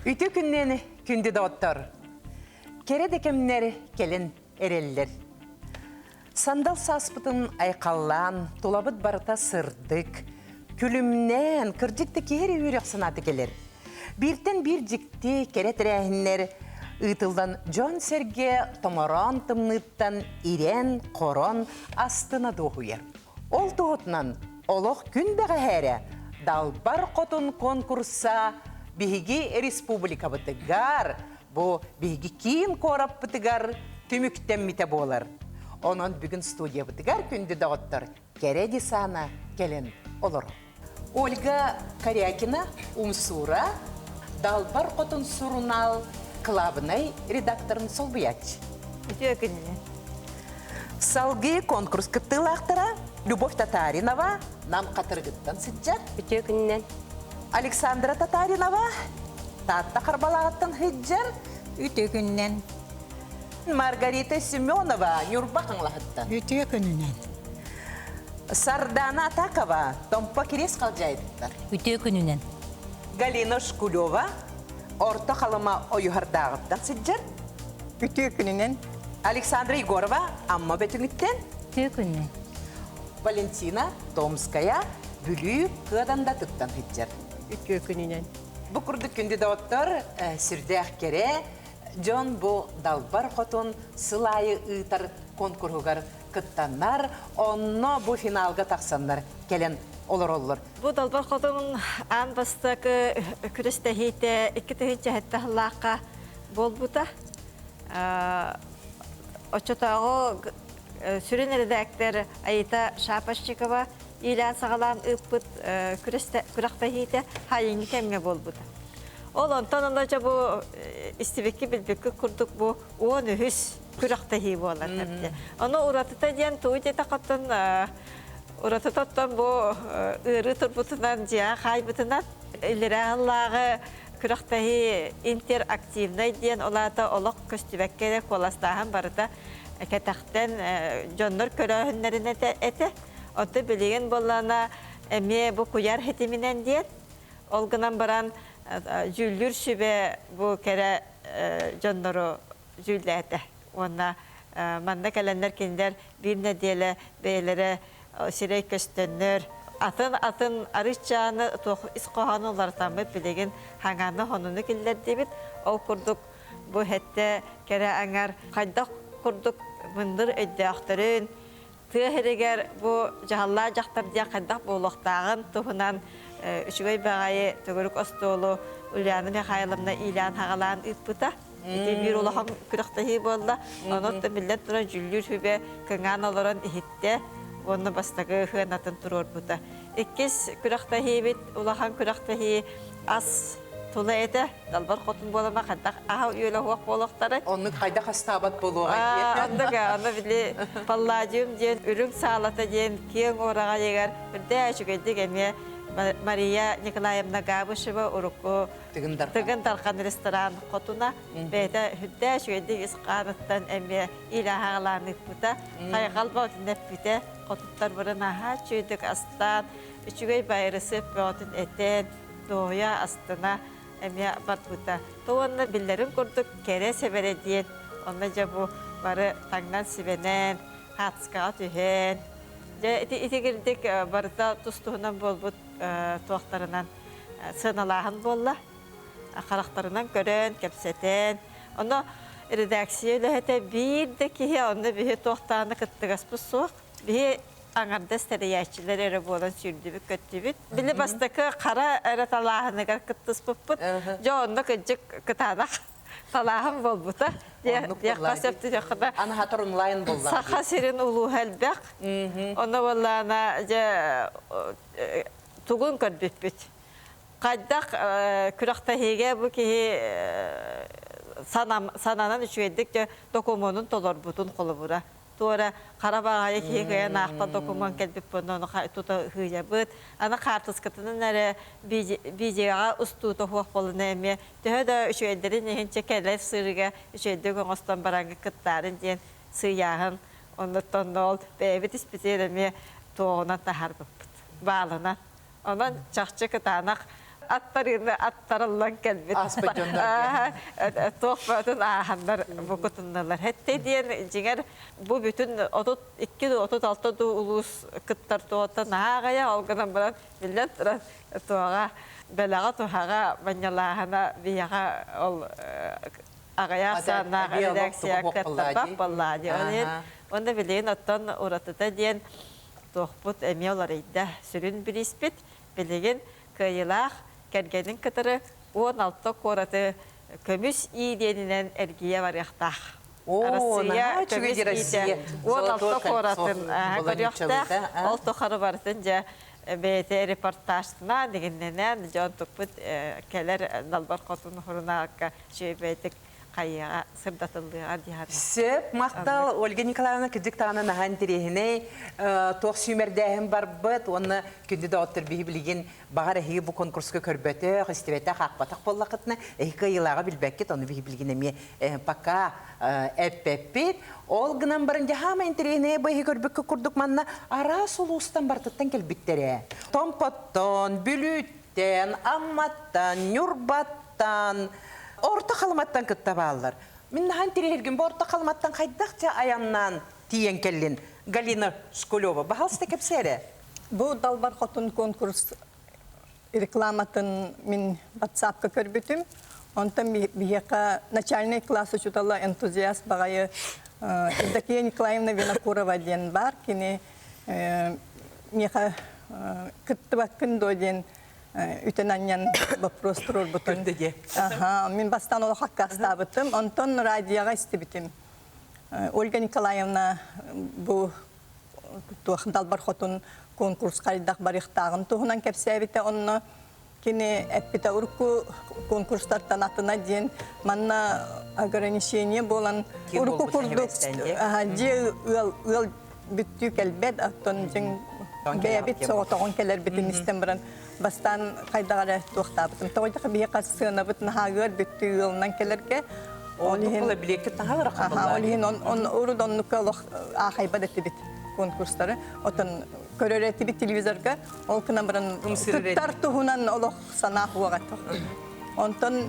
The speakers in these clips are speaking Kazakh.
Үтü күннен күнді доттор. Кере кемнер келін эреллер. Сандал саспытын айқаллан, тулабыт барыта сырдык. Күлімнен кырдыкты кері үйрек сынаты келер. Биртен бір жікті кере тірәхінлер ұйтылдан Джон Серге томорон тымныттан ирен, корон астына доғуер. Ол туғытнан олық күн бәғі әрі далбар қотын конкурса биһиги республика бытыгар, бу биһиги кийин корап бытыгар түмүктен мите болар. Онон бүгүн студия бытыгар күндү доғыттар кереди сана келен олар. Ольга Корякина, Умсура, далбар қотын сурунал главный редакторын солбияч. Салги конкурс кыттылақтара Любовь Татаринова нам қатыргыттан сыджар. Александра Татаринова татта қарбалағыттан хыджар. Үтігіннен. Маргарита Семенова Нюрбақыңлағыттан. Үтігіннен. Сардана Атакова Томпа Керес қалжайдыттар. Үтігіннен. Галина Шкулева Орта қалыма ойығардағыттан сыджар. Үтігіннен. Александра Егорова Амма бетіңіттен. Үтігіннен. Валентина Томская Бүлі қыданда тұттан хыджар. Үтігіннен. Бұ күрді күнді доғыттар сүрдәқ кере Джон бұ далбар қотын сылайы ұйтар конкурғығар кыттаннар, онно бұ финалға тақсаннар келен олар. Бұ далбар қотын аң бастықы күрісті хейті, екі түйінші әтті лаққа бол бұта. Очотағы сүрін редактор Айта Шапашчикова Илян сағалан ұппыт күрақта хейті хайынғы кәмге бол бұта. Ол онтан жа бұ істебекке білбекке күрдік бұ оң үхіс күрақта хей болар. Оны ұратыта ден туы дета қаттан ұратытаттан бұ ұры тұрбытынан жа қай бұтынан үлірі аллағы күрақта хей интерактивнай ден олата олық көстібәкке қоластағын барыта кәтақтен жоннор көрәхінлерін әті. Оты білеген болана әме бұ құяр хетімінен ден. Олғынан баран жүлдір шүбе бұ кәрі жоннору жүлді әті. Онна манда кәлендер кендер бір неделі бейлері сирей көстөннөр. Атын арычаны исқоғаны олар білеген хаңаны хонуны келдер дебіт. Ол күрдік бұ әтті кәрі аңар қайдақ күрдік мұндыр өйді ақтырын. Тыхерегер бу жахалла жақтар дия қайдақ болуқтағын тұхынан үшігөй бағайы төгірік остолу Ульяны Михайловна Илян хағалан үппіта. Bir olağım күріқтахи болды. Онытты білден тұран жүлдер хүбе күңан оларын ихитте. Оны бастағы хүнатын тұрор бұта. Еккес күріқтахи бет, олағам күріқтахи ас Тула әді, далбар қотын болама қандақ ағау үйлі хуақ болуқтары. Оны қайда қастабат болуға Андыға, оны білі палладиум ден, үрің салата ден, кең ораға егер, бірді әшігелдік әме Мария Николаевна Габышева ұрыққы тығын тарқан ресторан қотына, бәйді хүдді әшігелдік ісқанықтан әме үйлі ағаларының бұта, қайғал баутын әппіте, қотыттар бұрын аға чүйдік астан, үшігей байырысы баутын әтен, доя астына, әме батбыта. Тоғанны білдерін көрдік кәрі сәбәрі дейін. Онна жа бұ бары таңнан сібенен, қатысқаға түйен. Ити кердік барыда тұстығынан бол бұд туақтарынан сыналағын болла. Қарақтарынан көрін, кәпсетен. Оны редакция өліхеті бірді кейі онны бігі туақтағаны күттігас бұс соқ. Бігі аңардас тәрияйчілер әрі болан сүрдібі көттібіт. Білі бастықы қара әрі талағынығар күттіс бұппыт. Жо онны күнжік күтанақ талағын бол бұта. Аны хатыр онлайн болла. Сақа серін ұлу әлбәқ. Оны боллана тұғын көрбіппіт. Қайдақ күрақта хеге бұл кейі сананан үшуедік документын толар бұтын қолы бұра. Туара Қарабағайы кейгaya нақпа документ келбіп бұны тұта ғыя бұд. Ана қартыз күтінің әрі бейдеға ұстуыты хуақ болыны әме. Түхі үші әлдерін ехенче кәләй сырыға үші әлді көңістан бараңғы күттарын ден сыяғын. Оны тонны ол бәйбіт іспетер әме тоғынан тахар бұппыд. Балынан. Ondan çakçı kıtanak аттарыны аттарылан келбит. Аспыдjonlar. Тоқпатын ахандар букутунналар. Хетте диен жигер бу бүтүн 32-36 улус кыттар тота наагая алгынан баран миллет тоога белага тоога банялахана бияга ол агая сана редакция кыттар баллади. Онда билен оттан уратыта диен тоқпут эмиолар идде сүрүн билиспит билеген кыйылах кергенин кытыры 16 кораты көмүс ийденинен эргие барыктах. Россия, чугеди Россия. 16 коратын көрөктах, ол тохары бартын же БТ репортажына дегеннен жон тукпут келер налбар котун хорунакка жебетик кайяга сырдатылдыга дияр. Сөп, мақтал Ольга Николаевна кедіктағына наған терехіне тоқ сүймердәйін бар бұд, оны күнді да оттыр бейі білген бағар әйі бұл конкурсқа көрбеті, қыстебеті қақпатақ боллақытына, әйкі елаға білбәкет, оны бейі білген әме пака әппеппет. Ол ғынан барынды хамайын терехіне бейі көрбекке күрдік манна ара сұлуыстан бартыттан келбеттері. Томпаттан, бүліттен, амматтан, нүрбаттан, орта қалматтан кітті балылар. Мен наған терегерген бұл орта қалматтан қайдақча аямнан тиен келін Галина Скулева. Бағалысты кепсері? Бұл далбар қотын конкурс рекламатын мен WhatsApp-ка көрбітім. Онтан бияқа начальный класс учутала энтузиаст бағайы Евдокия Николаевна Винокурова ден бар. Кені меха кітті бақын дойден үтенаннан вопрос тұрыр бұтын. Мен бастан олы хаққа астабытым. Онтон радияға істебітім. Ольга Николаевна бұл далбар қотын конкурс қаридақ барықтағын тұғынан кәпсәбіті. Онны кені әппіті ұрқы конкурстартан атына ден манна ограничение болан ұрқы күрдік. Же ұл бүттүү кәлбет, ақтон жың бәйәбет соғытағын кәлер бітін істен бірін. Бастан қайдағары тоқтабытым. Тоғыдақы бейеқа сығынабыт нағағыр бүттүү ұлынан кәлерге. Оны бұла білекті нағағыр қабылдар. Олығын ұрыд онныққа олық ақайбад әтті біт конкурстары. Отын көрер әтті біт телевизорға. Ол күнан бірін тұттар тұғынан олық санақ уаға тоқты. Онтын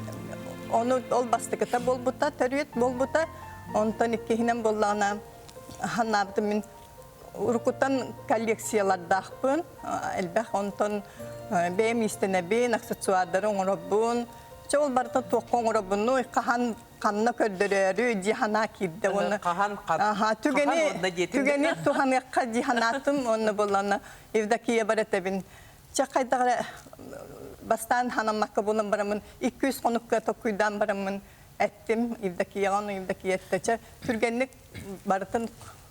ол бастықыта бол бұта, төрет бол бұта. Онтын иккехінен болағына ханнабытым мен Уркуттан коллекциялардақпын, әлбәқ онтон бәйім істене бейін, аксессуардары оңырабын. Чол барда тоққон оңырабыны, қахан қанна көрдірері, дихана кирді. Қахан одна детім. Түгені туған еққа диханатым, оны боланы Евдокия бар әтәбін. Чақайдағыры бастан ханамаққа болын барамын, 200 қоныққа тоққүйдан барамын әттім, Евдокияған, Евдокия әттәчі. Түргенлік барытын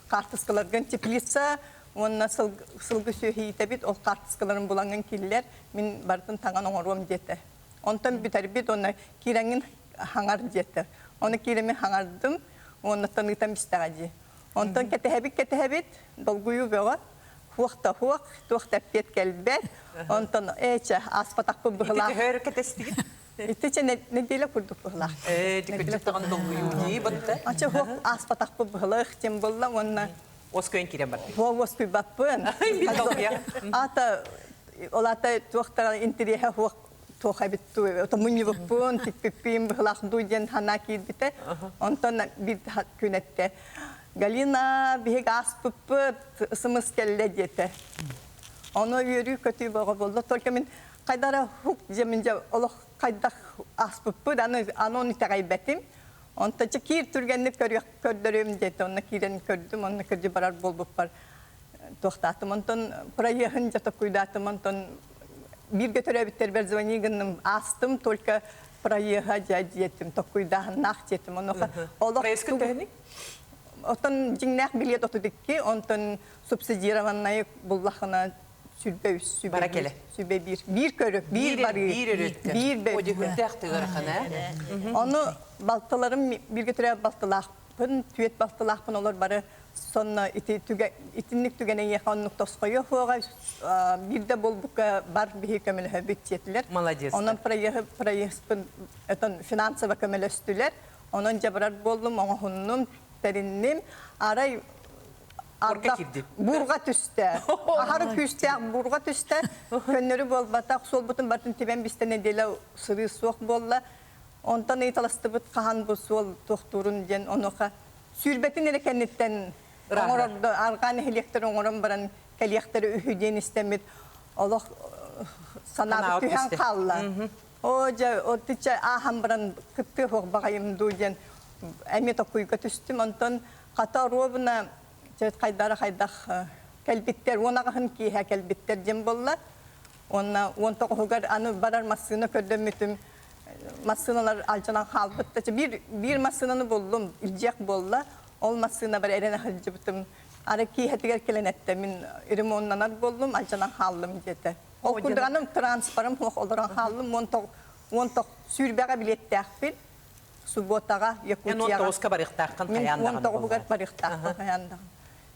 Картыскаларган теплица, онна сылгы сөйі етебет, ол картыскаларын бұланған келілер, мен бардын таңан оңыруым деті. Онтан бүтәрбет, оны кереңін хаңар деті. Оны керемен хаңардым, оны танытам істеғади. Онтан кетехебет, долгую бөға, хуақта хуақ, туақта пет кәлбет, онтан аспатақпы бұғылақ. Итті хөрі кетестігін? Итті неделе күрдік бұғылақ. Күрдіктіған долгую дей бұдты? Ача хуақ аспатақпы бұғылақ, тем болла, онна Оскөйін керем бар. Оскөй баппын. Ата, олата туақтар интереха хуақ туақай бітті. Ота мұны баппын, тикпеппейін бұғылақ дуйден хана кейдбіті. Онтан бір күнетті. Галина бігек аспыппы сымыз келі деті. Оны үйірі көтүй бұға болды. Только мен қайдара хуқ жемінже олық қайдақ аспыппы, аны тағай бәтім. Онта кир түргенді көрдірім деді. Оны кирен көрдім, оны көрді барар бол бұп бар тоқтатым. Онтан проехын жата құйдатым. Онтан бір көтірі біттер бәр звонигінім астым, только проеха жадетім, тоққүйдағын нақ жетім. Проескін дәнік? Онтан жingнақ билет отыдықке, онтан субсидированный бұллақына Баракеле. Bir körük, bir barı. Bir örüttü. O düküntəxti qırxını. Onu baltalarım bir götürə baltalaqpın, tüyet baltalaqpın olur barı. Sonra itinlik tügene yaxanlık tosqoyu. Bir de bol buka bar bir kömeli höbüt yetiler. Молодец. Onun proyespın finansıva kömeli üstüler. Onun cebrar bollum, ona hunnum, terinnim. Aray Орка кирди. бурга түсті. Ахары күстәк бурга түсті. Көннөрү болбатак сол бутун батын тибен бистен эделе сыры соқ болла. Онтан ыйталастыбыт кахан бу сол тохтурун ден онока сүрбетин эрекенниттен оңорорду арган электр оңорон баран келектер үһүден истемит. Олох санабы түһән қалла. О жа отча ахам баран кытты хог багайым дуден эмет окуйга түстүм онтон ката робуна жет кайдара кайдах келбиттер онагын киһә келбиттер дем болла. Онна 19-гар аны барар масына көрдөмүтүм. Масыналар алжанан халбытта bir масынаны болдум илжек болла. Ол масына бар эрене хылжыбытым. Ара киһәтигер келенетте мен ремонтнанар болдум алжанан халлым жете. Ол күндүганым транспарым хох олоран халлым 10 сүрбәгә билеттәхпил. Субботага Якутияга. 19-ка барыктаккан каянда. 19-гар барыктаккан каянда.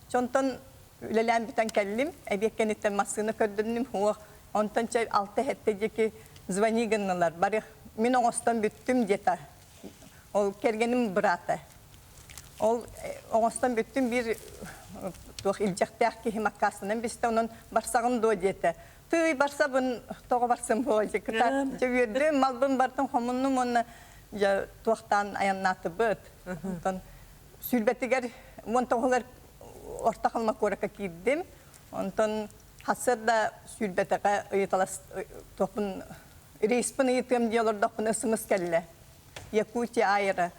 Чонтон үлелән битен келлим, әбеккенеттен масына көрдүнүм хох. Онтон чай 6 хетте жеки звонигыннылар. Барых мен оңостан бүттүм дета. Ол кергеним брата. Ол оңостан бүттүм bir тох илжектәк ки химакасынан бисте онун барсагын до дете. Ты барса бун тога барсам болчу. Кыта жеберди малбын бартын хомуннум онна я тохтан аяннаты быт. Онтон сүрбетигер 19-гар ортакылма көрөкө кирдим. Онтон хасырда сүрбетеге ыйталас топун рейспын ыйтым диолордокун ысымыз келле. Якутия айры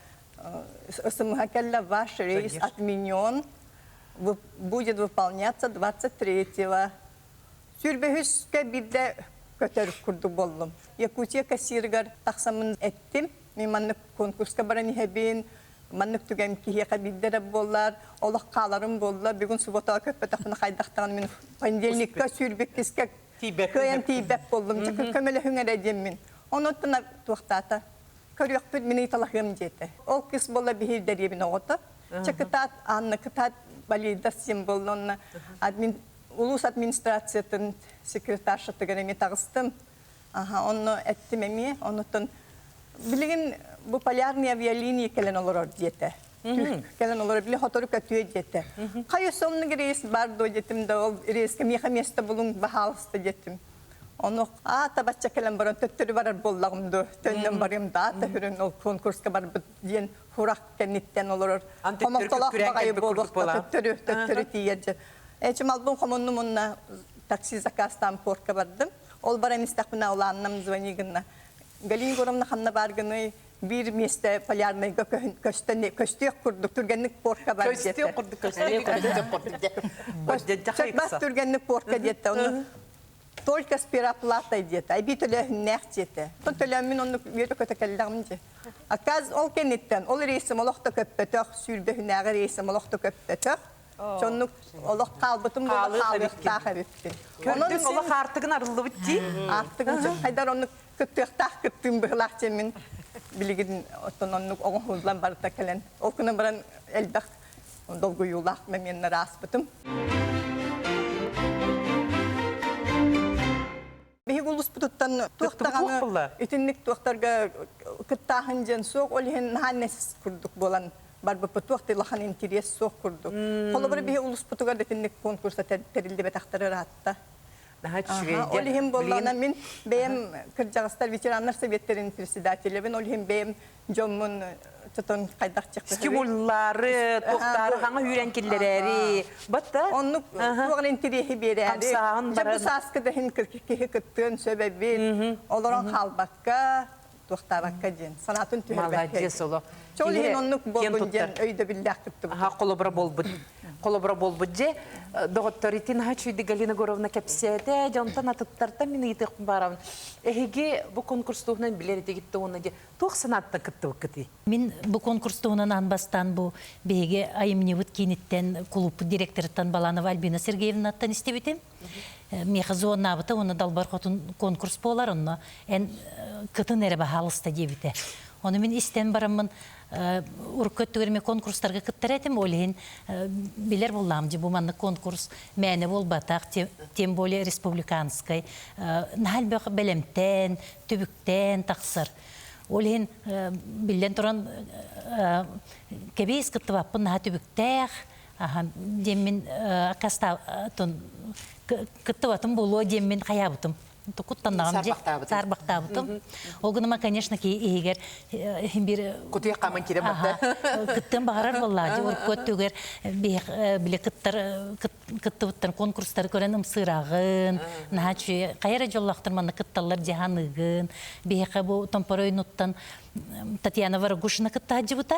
ысымыга келле ваш рейс отменен. Будет выполняться 23-го. Сүрбехүскө бирде көтөрүп курду болдум. Якутия кассиргар таксамын эттим. Мен маннык конкурска баран ихебин, маннык түгем кихиека биддере боллар, олох кааларым болла. Бүгүн субботага көппөтөкүнө кайдактаган мен понедельникке сүрбеккиске көйен тийбек болдум. Көмөлө хүңөр эдем мен. Онуттана туактата. Көрөкпүт мени талахым жете. Ол кыз болла бихир деребин огото. Чекытат анны кытат балидас символонна улус администрациятын секретаршатыгын эме тагыстым. Онну эттим эми, онуттан билигин бу полярный авиалиния келен олорор дете. Келен олорор били хотору көтүө дете. Кайы сонну рейс бардо детим да ол рейске меха место булун бахалысты детим. Onu tabatça kelem baran töttürü barar bollarımdı. Tönnem barım da tehürün o konkurska bar diyen hurak kennitten olur. Komaktolak bagayı bolluk töttürü tiyece. Eçimal bu komunum onna taksi zakastan porka bardım. Ol baran istakbına olanım zvanigına. Galin gorumna xanna bargını bir meste palyarnay köstük kurduk türgenlik porka bar diyete. Köstük kurduk, köstük kurduk. Çakbas türgenlik porka diyete. Onu только с переоплатой где-то, а битуле нехтете. То төлөмүн onu бере көтөкөлдөрмүнчү. Аказ ол кенеттен, ол рейсим олохто көппөтөк, сүрбөгүнөгө рейсим олохто көппөтөк. Чоннук олох калбытым боло калбыттак эбиттин. Көрдүң олох артыгын арылды битти. Артыгын кайдар onu көттөктак кыттым быглакчы мен билигин отононук оңулдан барта келен. Ол күнү баран элбак долгу юлак мен распытым. Бегулус путуттан туктаганы итинник туктарга кыттахын жен сок олен ханнес курдук болан бар бу туктылахан интерес сок курдук. Колобыр бегулус путугар итинник конкурста терилди бетактары ратта. Олен боллана мен бем кыржагыстар ветераннар советтерин председателі мен олен бем жомун Tutun kaydak çıktı. Stimulları, tohtarı, hangi yürenkilleri, batta? Onu tuğan intirihi bereri. Jabu saskıda hin kırkiki kıttığın sebebin, olaran halbakka, tohtabakka jen. Sanatın tüherbekki. Malades olu. Çoğulihin onluk bolgun jen, öyde billah kıttı. Kolobra bolbud. Kolobra bolbud je. Doktoritin haçuydu Galina Gorovna kapsiyete, jontan atıttarta mini yitiq baram. Ehige bu konkurstuğundan bilerite gitti ona de. Tuğ sanatta kıttı vakiti. Min bu konkurstuğundan anbastan bu bege ayımnevut kinitten kulüp direktörütten Balanova Albina Sergeyevna'tan istebitim. Mehazon nabıta onu dalbar kotun konkurs bolar onu. En kıtın ere bahalısta debite. Onu min isten baramın urköttügerme konkurslarga kıttar etim olehin biler bollamcı bu manlık konkurs mene bol batak tem bole respublikanskay nahal belemten tübükten taksır olehin bilen turan kebeyiz kıttı vapın naha tübüktäh Ага, демин каста тон кыттыбатым боло демин каябытым. Куттаннагам сарбактабытым. Огуныма, конечно, ки эгер бир Кутуя камын кире бата. кыттан багарар болла, жор көттөгөр биле кыттыбыттан конкурстар көрөн ымсырагын, начы кайра жоллактырманы кытталар жаhaныгын, беха бу томпоройнуттан Татьяна Варгушина кыттаажыбыта.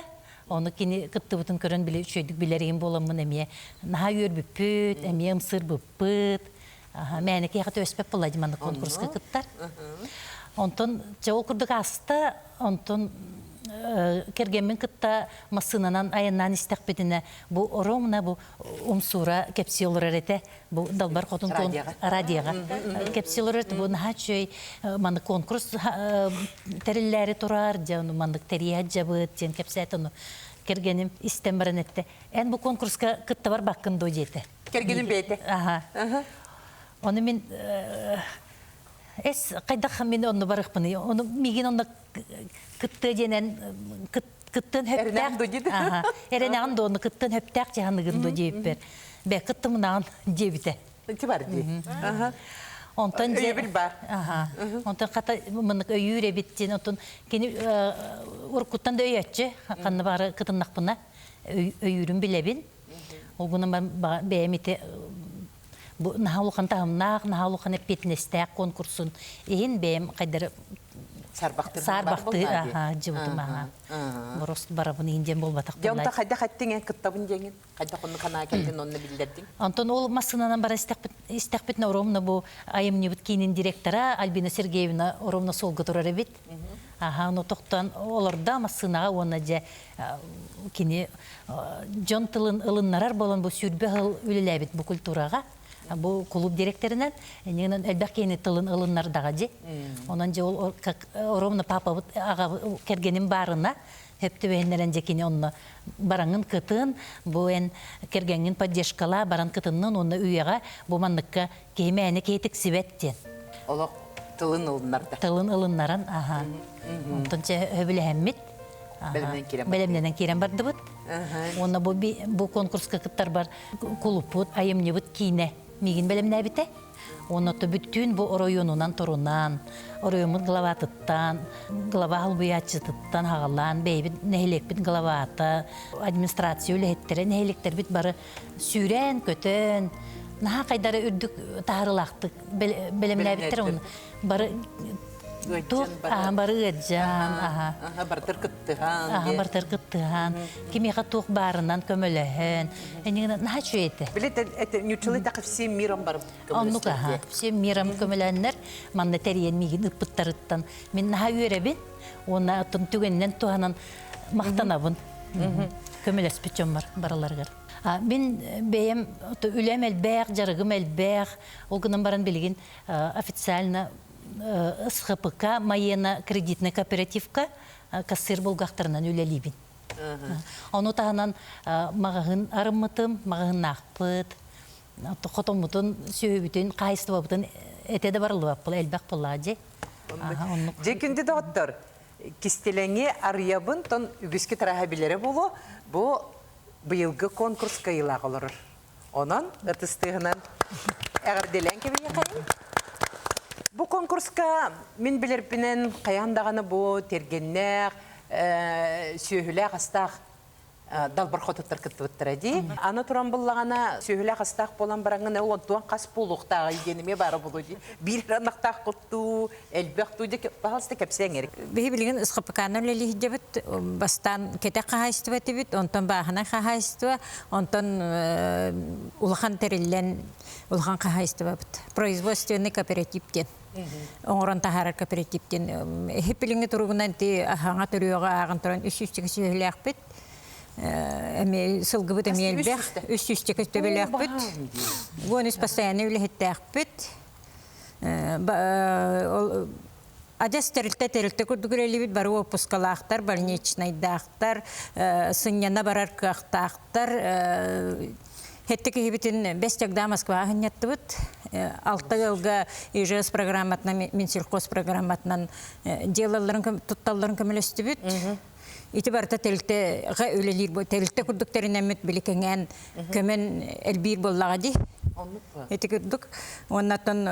Оны кини кыттыбытын көрөн биле чөйдүк билерин боламын эме. Наха үйөрбүппүт, эме ымсыр бүппүт. Мәне кеха төспеп болады маны конкурска кыттар. Онтон жол курдук асты, онтон кергенмен кытта масынанан айынан истекпетине бу оромна бу умсура кепсиолор эрете бу далбар хотун радиога кепсиолор эрете бу нахачой маны конкурс териллери турар жаны маны терия жабыт жен кепсетону кергеним истембаренетте эн бу конкурска кытта бар баккын дойете Кергеним бейте. Оны мен эс кайдах мен оны барыппын. Оны миген оны кытты денен кыттын хөптак. Эренаган да оны кыттын хөптак жаныгын да жеппер. Бе кыттымнан жебите. Ти бар ди. Онтан Өйбіл бар. Онтан ката мынык өйүре биттен онтан кени уркуттан да өйөтчү. Канны бары кытыннакпына өйүрүн билебин. Огуна бемите bu nahalukan tahımnaq, nahalukan epetnestek konkursun. Ehin bem kaydır sarbaktı cıvıdım ağa. Borost barabını indem bolbatak bulay. Yonta kayda kattın kıttabın jengin. Kayda konu kana keldin onu bildirdin. Anton ol masınanan bara istekbetne oromna bu ayım nübutkinin direktora Albina Sergeyevna oromna solga turar ebit. Onu toqtan olorda masınağa ona je kini John tılın ılınnarar bolan bu sürbe hıl ülelebit bu kulturaga. Bu klub direktöründen nenen elbette tılın ılınlar dağacı. Ondan je ol oromna papa ağa kergenin barına hepti behenleren jekini onunla barangın kıtın bu en kergenin поддержкала баран кытыннын onu üyega bu manlıkka keymeni keytik sibetten. Ola tılın ılınlarda. Tılın ılınlaran aha. Ondan je höbülehemmit. Belemden kiren bardı bud. Ona bu konkurska kıttar bar kuluput ayımni bud kine migin belemne bite. Onu da bütün bu oroyonunan torunan, oroyomun glavatıttan, glava halbuyaçıtıttan hağalan, beybi nehelek bit glavata, administrasiyo lehettere nehelekler bit barı süren kötön, naha kaydara ürdük taharılaktık, belemne bitler onu. Barı tuh, barı gıcan, bartır kıttıhan. Bartır kıttıhan, kimiyaka tuh barından kömölehen, enine naha çöğeti. Bilete, nüçülü takıp всем миром барып. Оннука, всем миром көмөләннәр, манны тәриян мигин ыппыттарыттан. Мен наха үйрәбин, оны атын түгеннен туһанан мақтанабын. Көмөләс бүтчөн бар, бараларгар. Мен бәйем үләм әлбәк, жарыгым әлбәк, ол гынан баран билген официально СХПК, Маена кредитный кооперативка, кассир болгақтарынан үләлибин. Оны тағынан мағағын арымытым, мағағын нақпыт, Хотомутун сүйбүтүн кайыстыбабытын этеде барылып бул элбек булажы. Жекинде доктор кистелеңе арыябын тон үгүскө тараха билере болу бу быйылгы конкурска ыйла колор. Онон ытыстыгынан эгерделен кебие кайын. Бу конкурска мен билерпинен каяндаганы бу тергеннер сүйүлө кастак Далбар хотуттар кыттыттыр ди. Аны туран буллагана сөйлө кастак болан бараңына онтуан кас булуктагы игениме бары болу ди. Бир ранактак кытту, элбекту ди баалсты кепсең керек. Би билген ысқапканы лели дебит бастан кете кахайстыва дебит, онтон бахана кахайстыва, онтон улахан терилен улахан кахайстыва бит. Производственный кооперативтен. Оңорон тахарар кооперативтен. Хепилинге туругунан ти ахаңа төрүгө агын туран 300 сөйлөк бит. Эми сылгыбыт эми элбек, 300 көстөбөлөк бүт. Гонус постоянно үлехеттек бүт. Адес терилте күрдүгүрели бит бары опускалактар, больничный дактар, сыньяна барар кактактар. Хеттеки хибитин 5 жагда Москва хынятты бүт. 6 жылга ИЖС программатынан, Минсельхоз программатынан делаларын, тутталларын көмөлөстү бүт. ити барта телте га өлелир бу телте курдуктеринемет биликенген көмен элбир боллагади. Ити курдук оннатон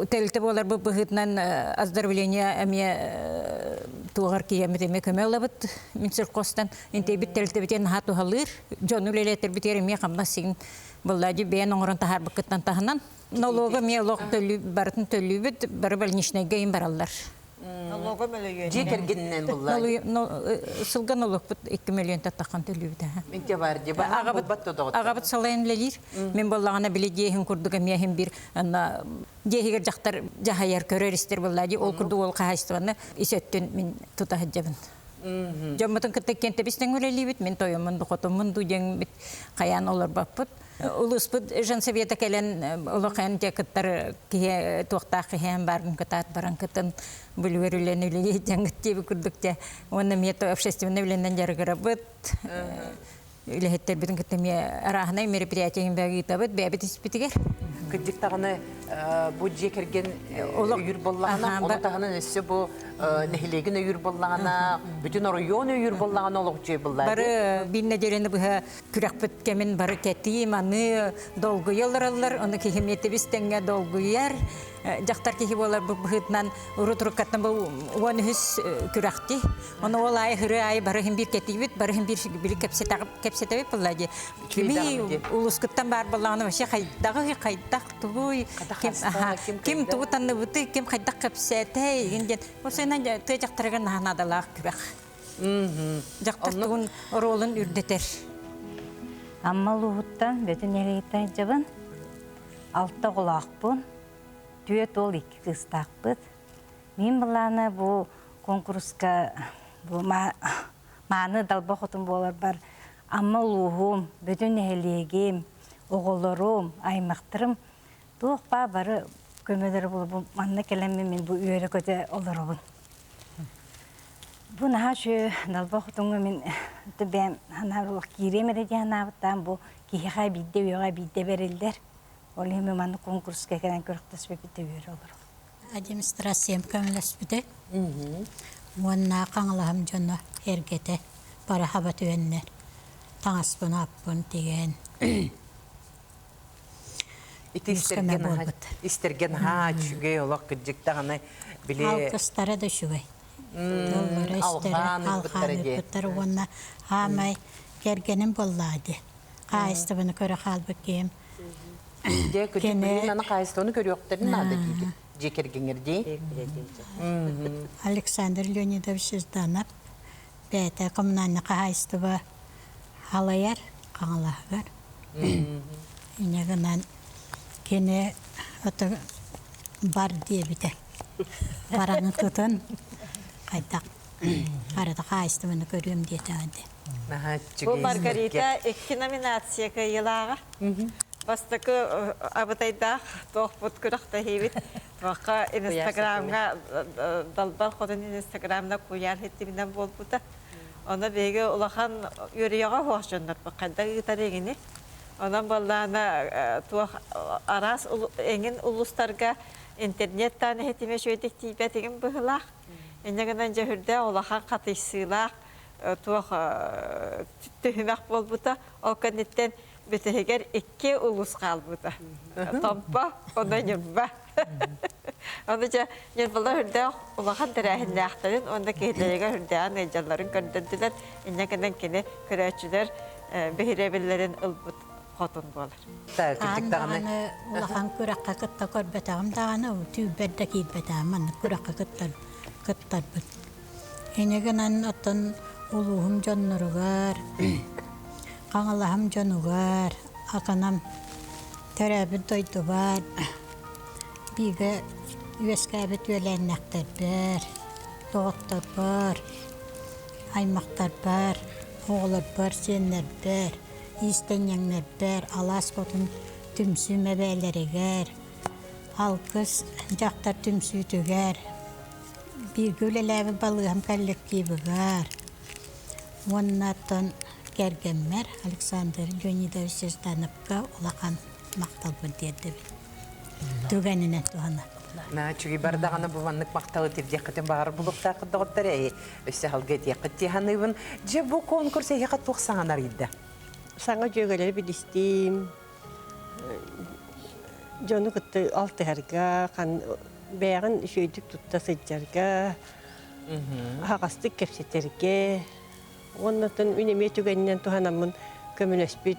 телте болар бу быгытнан оздоровление эме тугар киемете көмелабыт минсер костан инте бит телте битен хату халыр жону лелетер битер эме камбасин боллади бен оңрон тахар быкыттан тахынан налога ме лог төлү бартын төлүбүт бары балничнайга ин бараллар. Налога мөлөйөн. Жекергеннен буллар. Сылган олық бұд 2 миллион таттаққан төлі Менте бар де бар. Ағабыт салайын лелер. Мен болағына білі дейін күрдігі мейхін бір дейгер жақтар жағайар көрерістер болады. Ол күрді ол қағайыстығаны есеттен мен тұта жабын. Жамматын кіттік кенті бістен өлелі бит. Мен тойымын бұқытымын дүйен бит қаян олар баппыт. Улуспыт жан совета келен улахан жакыттар кие туқтақ киен барын кытат баран кытын бүлверүлен үлеге жангыттебі күрдікте. Оны мето общественный вленен жаргырабыт. Үлехеттер бітін кіттеме арахынай мероприятиен бәгі табыт, бәбіт іспетігер. Күддік тағыны бұл жекерген үйір боллағына, оны тағыны өсі бұл нәхілеген үйір боллағына, бүтін орайон үйір боллағына олық жей боллады. Бары бейіне дерені бұға күрек біткемен бары кәті, маны долғы елыралар, оны кехеметі бістенге долғы ер. Жақтар кехи болар бұғытнан ұры-тұрыққаттан бұл 13 күректі. Оны ол ай ғыры ай барығын бір кәті бет, барығын бір кәпсетәбі болады. Кемей ұлысқыттан бар болағына башы қайдағы қайдақ тұғой. Кем тұғытанны бұты, кем қайдақ кәпсеті. Осыйнан тұй жақтарға нағынадалақ күрек. Жақтар тұғын ролын үрдетер. Аммал ұғыттан бөтін ерейттен жабын, алтта құлақ бұн. Түйет ол 2 кыстақ бұд. Мен бұланы бұл конкурсқа маны далба құтын болар бар. Аммал ұғым, бөтін әлегем, оғылырым, аймақтырым. Туық ба бары көмедері бұл манна келемме мен бұл үйері көте олырыбын. Бұл наға шөй далба құтынғы мен бәм ханарылық кейремері де ханабыттан бұл кейіға бейді, өйға бейді берілдер. Ол еме маны конкурсқа кәден көріктес бепіте үйері олыр. Администрациям көмілес біді. Онна қаңылағым жоны ергеті бары хабат өйеннер. Таңаспын аппын деген. Истерген ха чүгей олақ күддік тағаны біле... Алқыстары да шүгей. Алған үпіттері. Онна хамай кергенім болады. Қайысты бұны көрі қалбы кем. Де күдік білін аны қайысты оны көрі оқтарын ады дейді. Жекергенерде. Александр Леонидович Жданов бәті коммунальны қайысты ба халаяр қаңылағығар. Инегінен кені өті бар дебіті. Бараны тұтын қайдақ. Қарады қайысты бұны көрем деді әнді. Бұл Маргарита 2 номинацияға елаға. Бастықы абытайдақ тоқпұт күріқті хейбіт. Вақа инстаграмға, далбар қодын инстаграмда қойар хеттімінен бол бұта. Оны беге ұлақан үйрияға хоқшындар бұққанда ұйтар егіне. Онан балдағына арас әңін ұлыстарға интернеттан хеттіме шөйдік тейбет еген бұғылақ. Энегенен жəhүрдә улахан қатыйсылақ, туақ түттіхінақ бол бұта. Ол кәнеттен бітігер 2 ұлыс қал бұта. Томпа, оны нюмба. Оны жа, мен бұлда хүрдә улахан тәрәхінді ақтарын, онда кейлерге хүрдән әйжаларын көрдірділер. Энегенен кені көрәчілер бейребелерін ұлбыт қотын болар. Аны улахан күрәққа кытта көрбетағым дағаны, түйберді кейбетағым, күрәққа кыттар бұд. Енегенен атын улуғым жоннырығар, қаңылағым жонуғар, ақанам төрәбін тойды бар, биге үйескәбіт өләннәқтар бар, тоғыттар бар, аймақтар бар, оғылар бар, сенлер бар, истенеңлер бар, алас бұтын түмсі мәбәлерігер, алқыз жақтар түмсі түгер, биге өләләбі балығым кәлік кейбігар. Оннаттан кәргенмер Александр Леонидович Ждановқа олақан мақтал бұл деді. Түгәнінен туғаны. На чуги бардаганы буваннык макталы тирдеккетен багар булукта кыдыгыттар әй. Өссе халга тияккетти ханыбын. Же бу конкурс яка туксаңанар идде. Саңа жөгөлер билистим. Жону кытты алтыгарга, кан бәгын шөйдүк тутта сыджарга. Хагастык кепсетерге. Оннотон үнеме түгеннен туханамын көмөлөспүт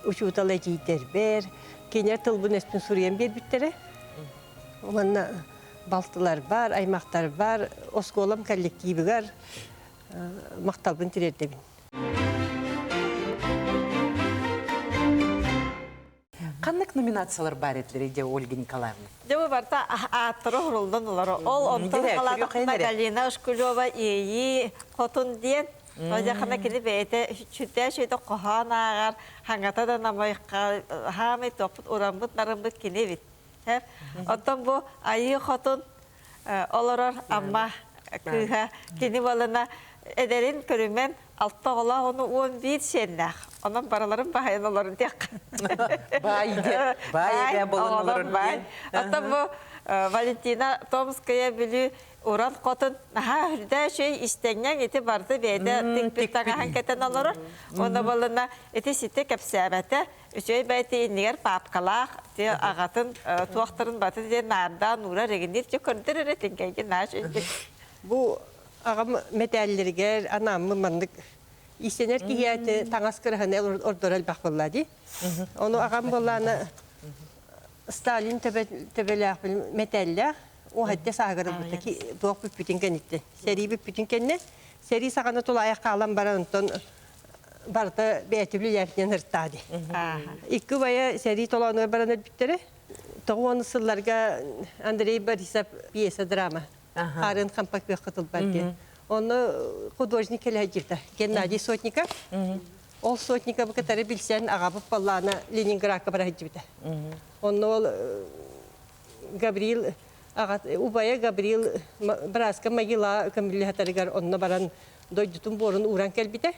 учутала жийтербер. Кенер тылбын эспин сурыян бербиттере. Онна балтылар бар, аймактар бар, осколам коллективигар макталбын тирердебин. Каннык номинациялар бар этлери Ольга Николаевна? Дебу барта аттыры хурулдан олар. Ол онтон қаладықына Галина Ушкулева ии хотун ден. Ожақына келі бәйті чүтті шөйті қоған ағар, хаңата да намайыққа, хамай топыт, урамбыт, нарымбыт кені бит. Оттан бұл айы хотун оларар амма күйға кені болына әдерін көрімен алтта ола оны 11 шеннақ. Онан бараларын байын оларын тек. Бай болын оларын бай. Оттан бұл Валентина Томская білі уран қотын үрді шөй істеңнен еті барды бәйді тікпіттағахан кәтен олары. Оны болына еті сетті кәпсәбәті үшөй бәйті енігер папқалақ, ағатын туақтырын баты де нарда, нура регендер че көрдір әретін кәйген наш өндік. Бу ағам металлергер анамы мандык истенер кияты таңас кыраханы ордорал бақ болады. Оны ағам боланы Сталин төбеләк металләк, о хәтте сағыры бұты ки туақ бүппүтін кәнітті. Сәрі бүппүтін кәнне, сәрі сағаны тұла аяққа алан барантын барды бәйтіблі ләпінен ұрттады. Икі бая сәрі толаны баран өрбіттері, тоғуаны сылларға Андрей Борисов пьеса драма, қарын қампақ бек қытыл барды. Оны художник келі jirdi, Геннадий Сотников. Ол Сотников кітары білсен ағабып балланы Ленинградқа бара jirdi. Оны ол Габриил, Убая Габриил Браска Магила көмілі хатарығар онына баран дойдутун борын уран кәлбіті.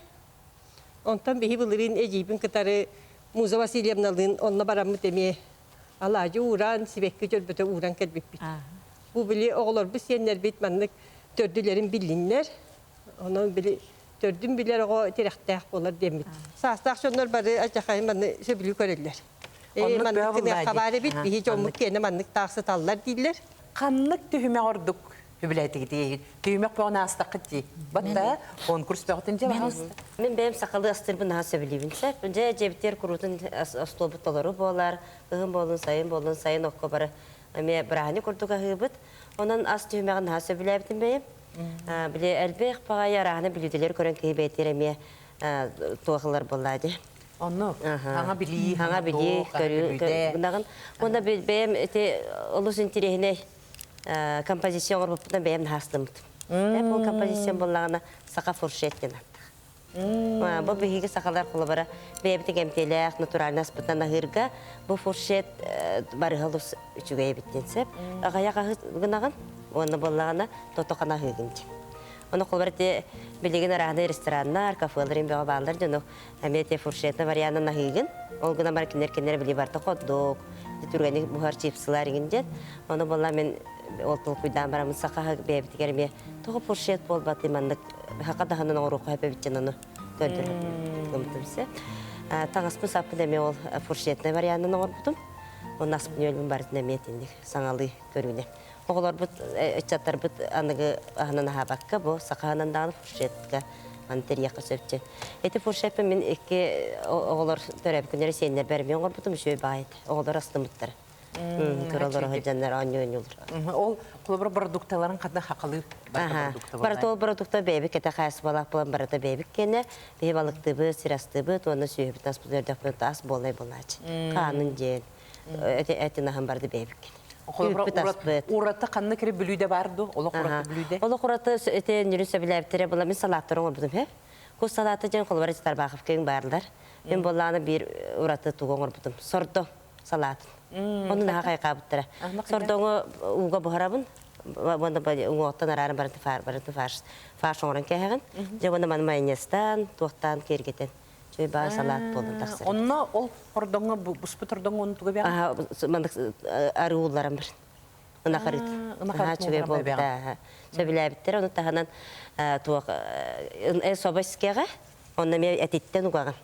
Онтан бейі бұлырын әжейбін кітары Муза Васильевналын онына баран мүтеме алажы уран, сибекке жөрбіті уран кәлбіп біт. Бұл білі оғылар біз сенлер бит маннык төрділерін білінлер. Оның білі төрдін білер оғы теректәқ болар дембіт. Састақ шонлар бары ажақайын манны сөбілі көрелер. Маннык кіне қабары бит, бейі жомық кені маннык тақсы таллар дейлер. Каннык түйіме ордук хүбіләйтігі дейін. Түйімек бағына астақы дей. Батта конкурс бағытын же бағасты. Мен бәйім сақалы астырбын аса білейбінсі. Önce жебітер құрудың астолбыт олары болар. Үғын болын сайын оққа бары. Мен бірағыны құрдуға ғыбыт. Онан ас түйімеғін аса білейбітін бәйім. Біле әлбек баға ярағыны білуделер көрін кей бәйтер әме туғылар болады. Onu, hana bili, Хаңа білі, көрі. Онда бәйім олыс интерегіне композицион ғырбыптан бәйім хастымыд. Бұл композицион болағына сақа фуршеттен аттық. Бұл бігігі сақалар құлы бара бәйімтік әмтеләқ, натуральны аспыттан ағырға бұл фуршет барығалыс үчіге ебіттенсеп. Ағаяқ ағығынағын, оны болағына тотоқана ағығынды. Оны қолбарты білеген арағыны рестораннар, кафелерін бәға бағалар жөні әмете фуршетна варианын ағығын. Ол ғына бар кенер білі барты қоддық, түргені бұхар чипсылар егінден. Оны болла мен олтылық үйдан барамын сақаға бәйбітігеріме тұғы фуршет бол баты мандық хақадағының оңырыққа әпәбіттен оны көрдірі. Таңаспын сапын әме ол фуршетна варианын оңыр бұдым. Оны аспын өлім бардың әметіндік саңалы көріне. Оғылар бұд, өтчаттар бұд анығы ағынан аға бұл сақағынан дағаны фуршетка антерияққа сөпчен. Әті фуршетпен мен екі оғылар төрәбі күнері сенлер бәрімен оғыр бұдым үшөй байыды. Оғылар астымыттар. Көралар ғаjanlar анны olur. Ол құлыбыр продукталарын қадна хақылы Барата ол продукта бәйбік кәті қайсы балақ болан барата бәйбік кені, бәй балықтыбы, сирастыбы, оны сүйебіт ас бұдырдақ бұд ас болай болачы. Қанын жен, әтін ағын барды бәйбік кені. Ураты қанны кері бүлүйде барды, олық ураты бүлүйде? Олық ураты өте нүрісі біләбіттері бола, мен салаттырын орбудым, Көз салаты жен қолбары житар бақып кейін барлар. Мен боланы бір ураты туғын орбудым. Сорды салатын. Оны наға қайқа бұттыра. Сордыңы уға бұхарабын, оны оғыттан арарын барынты фарш оңырын кәйіғін. Же оны маны майонезтан, туақтан кергетен. Жөй бағы салат болын тақсыр. Онына ол құрдыңы, бұспы тұрдыңы оны тұғы бәң? Мандық ары ұлларым бір. ынахарыт. ынахарыт Чүгей нуграм болды. Сөбіләбіттер, оны тағынан собаскеға, оны мен әтеттен уғаған.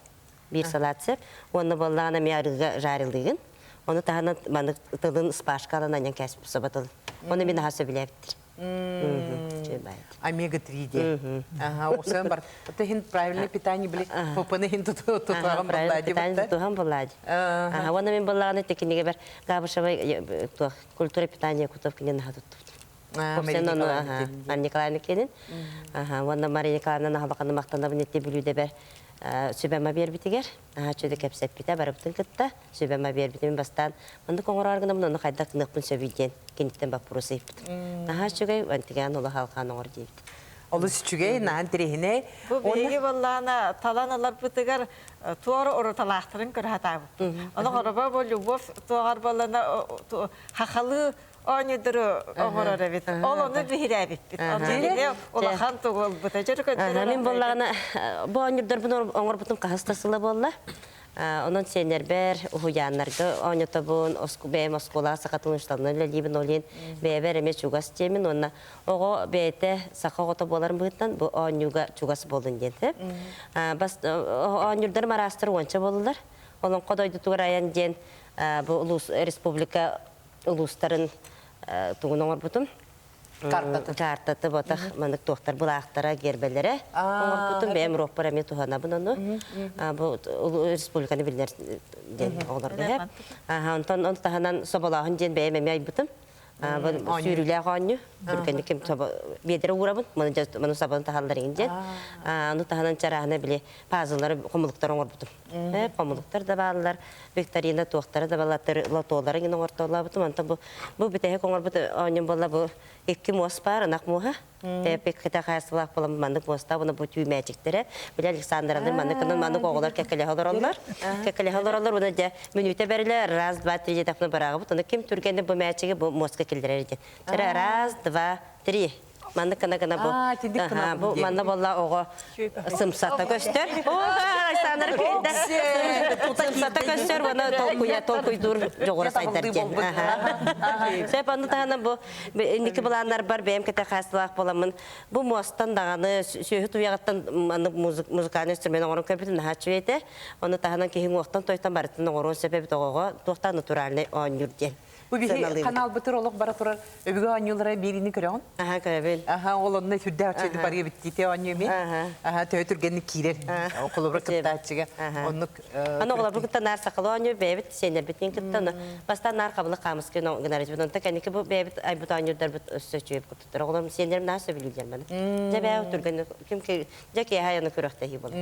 Bir salatсып, оны боллағына мен арыға жарылдығын, оны тағынан маны тылын спашқалан анен кәсіп собатылын. Оны мен аға сөбіләбіттір. Омега-3 Ага, оксан бар. Это хин правильное питание были. Попаны хин тутуаган боллади. Питание тутуаган боллади. Оны мен боллағына текінеге бір ғабышавай культура питания кутов кенен аға тутту. Николаевна кенен. Оны Мария Николаевна нағалақаны мақтанабын етте білуде бәр. Сөбәмә бербитигер, чөйдө кепсеп бите барыптын кытта, сөбәмә бербитим бастан. Монда коңор аргына муну кайдак ныкпын сөбиден, кенеттен бапурысы ипт. Чөгөй антиган ола халкан оңор дейт. Олы сүчүгей наан тирехине. Бу беги баллана таланалар бутыгар туары ору талахтырын көрһатабы. Оны гороба бу любовь туар баллана хахалы Онидыры оңорора бит. Ол оны бихире бит. Онидыре улахан тугул бутажыр көддөрө. Мен боллагана бу онидыр бун оңор бутун кастасылы болла. Онон сенер бер уяннарга онютабун оскубем оскола сакатылыштаны лебин олен бебер эме чугас темин онна ого бете сакагото боларын быттан бу онюга чугас болдун дете. Бас онюрдар марастыр онча болдулар. Онун кодойду туграян ден бу улус республика улустарын тугун оңор бутун. Картаты ботах мандык тохтар булактара гербелере. Оңор бутун бем роппара ме тухана буну. Бу республиканы билер ден оңорда хеп. Онтон таханан собалахын ден бем эме айбытым. Бу сүйрүлө ганю. Бүркенде ким соба бедере урабын. Муну сабаны тахалларын ден. Аны таханан чарахына биле пазылары комулуктар оңор бутум. Комулуктар да балдар, викторина тохтары да баллар лотолары гына ортолар бутум. Антон бу битеге оңор бут оньон болла бу Экки моспар, нақ муха. Пек кета қайсылақ болам мандық моста, бұны бұ түй мәчіктері. Білі Александраны мандықынан мандық оғылар кәкілі қалар олар. Кәкілі қалар олар, бұны де мүніте бәрілі раз, два, три жетақны барағы бұд. Оны кем түргенде бұ мәчігі бұ моска келдірер екен. Раз, два, три. Мандық қана бұ. Бұ мандық болла оғы сымсата көстер. Александр кейді. Сымсата көстер, бұны толкуй дур жоғыра сайдар кен. Сөп аны тағаны бұ, некі бұланлар бар, бәйім кәті қасылақ боламын. Бұ мостан дағаны, сөйі туяғаттан музыканы өстірмен оғырын көпетін нағачу еті. Оны тағынан кейін оқтан тойтан барытын оғырын сөпебі тоғыға, тоқтан натуральный оң юрден. Bu bir kanal bıtır olup bara turar. Öbürü anyulara birini görüyorsun. Aha, görebil. Aha, olanına hüdde açıydı bariye bitti anyu mi? Aha, tövtür genli kirer. Okulu bırakıp da açıga. Onu okulu bırakıp da nar sakalı anyu bebet senler bitin kıttı. Basta nar kabılı kamus ki onu gınarız. Bunun da kendi bu bebet ay bu anyular bu söçüyüp kuttudur. Oğlum senlerim nasıl bileceğim ben? Cebe otur genli kim ki ceki hayanı kürükte hi bolu.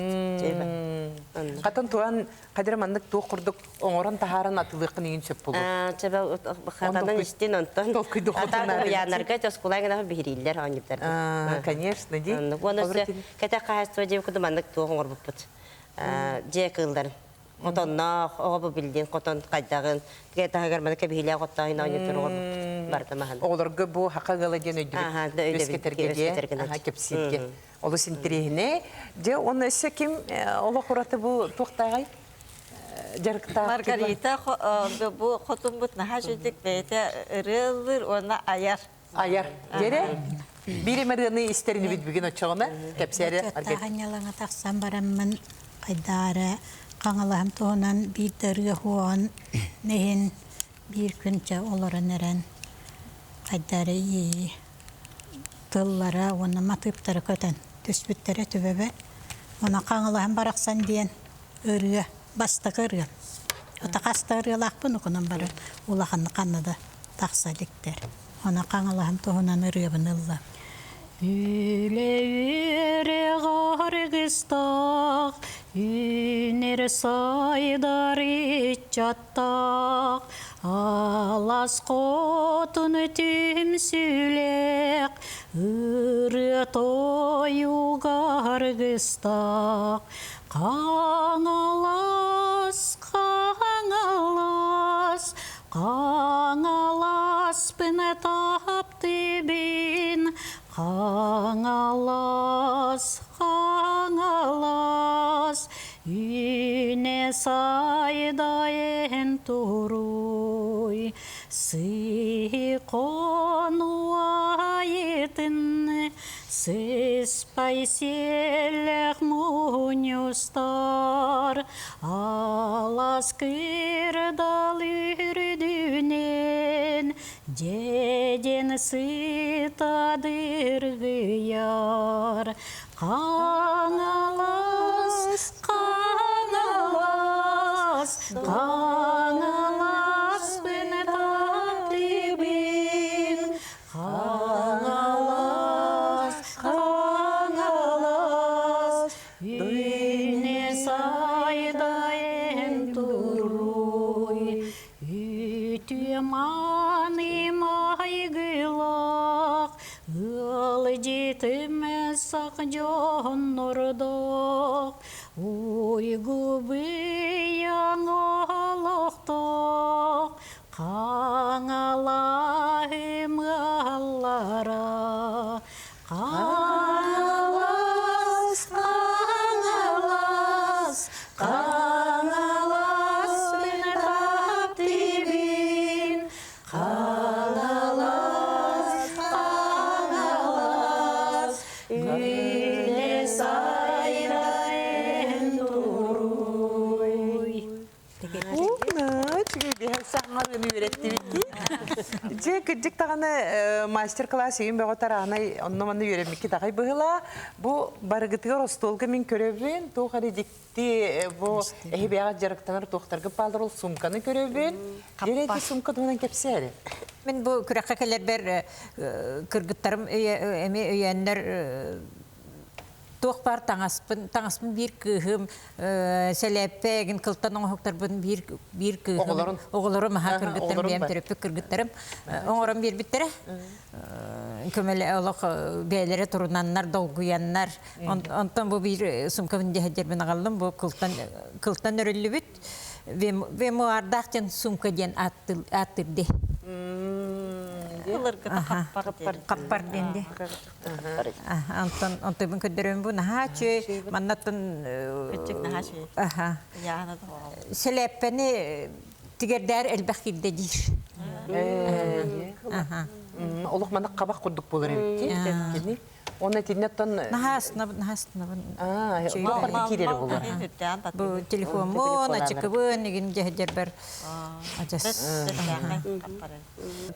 Katan tuğan kadir mandık tuğ kurduk. Oğuran taharan atılıqın yiyin çöp bulu. Cebe Хатадан истин онтон. Атар уянарга тоскулагына бириллер анgiптер. Конечно, ди. Онысы кете кайсы деп кудумандык тоғор буппут. Же кылдар. Отонна ого билдин котон кайдагын. Кете агармада кебиле коттайын анgiптер ого бардамахан. Оларга бу хакагала ден өйдүрүп. Өскетергеге, кепсилге. Олу синтерехине. Же оны эсе ким ола кураты бу тоқтагай? Маргарита bu xotun but naha jüdik bete ırılır ona ayar. Ayar. Gere biri mergani isterini bitbigin açığına tepseri. Tahanyalarına taksam baramın kaydara kanalahım toğunan bir dırgı huan nehin bir günce oların eren kaydara iyi tıllara ona matıptara köten düsbüttere tübebe ona kanalahım baraksan diyen örgü Basta kırıyor. O da kastırıyorlar bunu kunun barın. Ulağın kanada taksalikler. Ona kanalahım tohunan ırıyor bununla. Üle üre gargıstak, üner saydar içattak, alas kotun tüm sülek, ırı toyu gargıstak, Kangalas, kangalas, kangalas bine taptı bin. Kangalas, kangalas, yine sayda en turuy. Siko спайселлях мунюстар, алас кырдал үрдүнен, деден сытадыр гыяр. Қаңалас, қаңалас, қаңалас бен татлыбын. Қаңалас, қаңалас, үйне сайдайын тұруй. Ütümanı maygılak, ıl жетіміз сақ жон нұрдық. Ойгу бұян олықтық, қаңалайым аллара. Қаңалас, қаңалас, қаңалас, мен таптыбын. Қаңалас, қаңалас, үйне сайрайын тұруй. Саңарыны үйретті беки. Же күджік тағаны мастер-класс үйін бәғі тарағынай оннаманы үйретмекке тағай бұғыла. Бұ барығытығы ростолғы мен көребін, тоғары дикті бұ әйбеға жарықтанар тоқтарға балдар ол сумканы көребін. Жереті сумка дұғынан кепсі әрі? Мен бұл күрәққа келер бер кыргыттарым әме өйәнлер тоқ бар таңаспын бір күйім, сәләппәгін кылттан оңықтарбын бір күйім. Оғыларым, кыргыттарым, бәйім төрөппі кыргыттарым. Оңырым бір біттірі. Көмелі олық бәйлері тұрынаннар, долгуяннар. Онтан бұл бір сумкамын дәхәдербін ағалым, бұл кылттан өрілі бүт. Ве мұардақтен сумка ден аттырды. Қаппар денде. Антон көддерім бұл наға чөй, маннатын сәләппәні тігердер әлбәқ келді дейір. Олық маны қабақ құрдық болыр емтте. Оны тенеттен... Нахасынабын. Мақырды керері болыр. Бұл телефон, ачықыбын, еген жәдер бір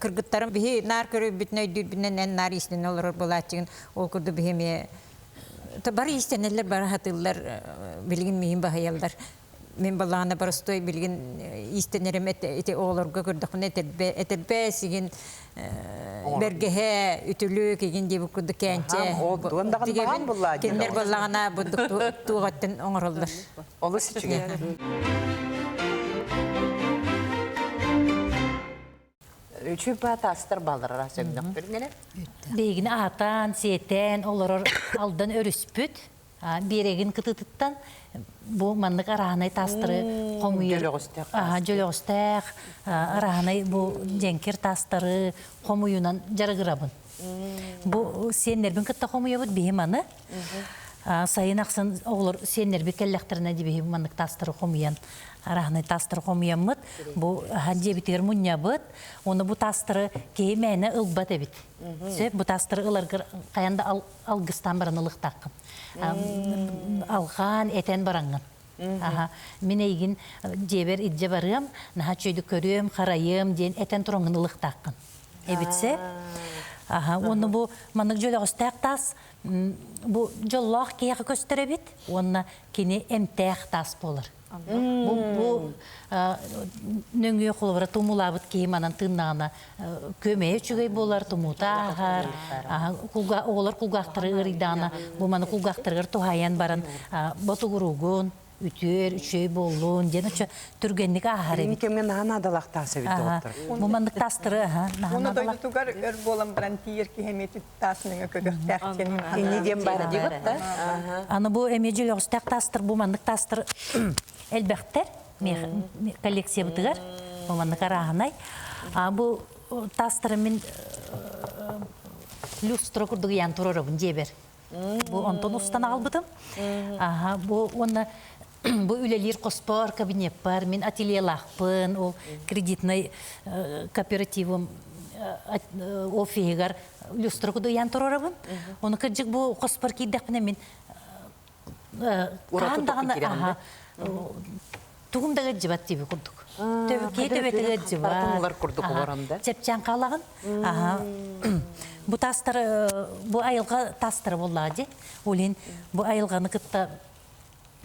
кыргыттарым бігі нар көрі бүтін өйдүрбінен ән нар естен олар болатығын ол күрді бігі бар естенелер бар хатылар білген мейін бағаялдар. Мен балағына барыстой білген естенерім әте оғыларға көрдіқін әтелбә сеген бәргеге үтілі кеген дебі күрді кәнче. Кендер балағына бұдық туғаттын оңырылдар. Олы сүчіге. Üçü batastır balırlar söndük birine. Бейгін атан, сетен, олар алдан өріспүт. Берегін кытытыттан, бұл мандық арағынай тастыры қомуйыр. Жөліғыстақ. Арағынай бұл женкер тастыры қомуйынан жарығырабын. Бұл сенербін кытта қомуйы бұд бейім аны. Сайын ақсын олар сенербі кәлләқтіріне дебейім мандық тастыры қомуян. Арағынай тастыры қомуянмыд. Бұл жебітер мұння бұд. Оны бұл тастыры кеймәйіне ұлбат әбіт. Бұл тастыры ұларғыр қаянда алғыстан баран ұлықтаққын. Алған әтен бараңын. Мен егін жебер идже барым, наға чөйді көрем, қарайым, ден әтен тұрыңын ұлықтаққын. Әбітсе, оны бұл маңық жөлі ғыстақ тас, бұл жоллақ кейіқі көстірі бет, оны кені әмтәқ тас болыр. Бұл нөңге қолыбыра тұмулабыт кейім анан тыңнағына көмей үшігей болар, тұмута ағар, олар құлғақтыры ұриданы, бұл маны құлғақтырығыр тұхаян баран бұтығыруғын, үтер, үшей болуын, ден үші түргенлік ағар Ені кемген наған адалақ тасы бейді оттыр. Бұл мандық тастыры, наған Оны адалақ. дойды тугар өр болам баран тиер ки хеметі тасының көгіқтәқтен. Енеден бар дейбіт та? Аны бұл әмеджел оғыстақ тастыр, бұл мандық тастыр әлбәқтер, коллекция бұтығар, бұл мандық арағынай. Бұл тастыры мен люстро күрдігі ян тұрырыбын жебер. Бұл онтон ұстан албыдым. Бұл оны Бұл үлелер қоспар кабинет бар, мен ательелақпын, ол кредитный кооперативім офигар люстра куду ян турарабын. Оны кыржык бу коспар кийдекпине мен кандагана тугумдага жибат диби курдук. Төбөтеге жибат. Бартыңлар курдук барамда. Чепчан калагын. Бу тастар бу айылга тастар боллади. Олин бу айылганы кытта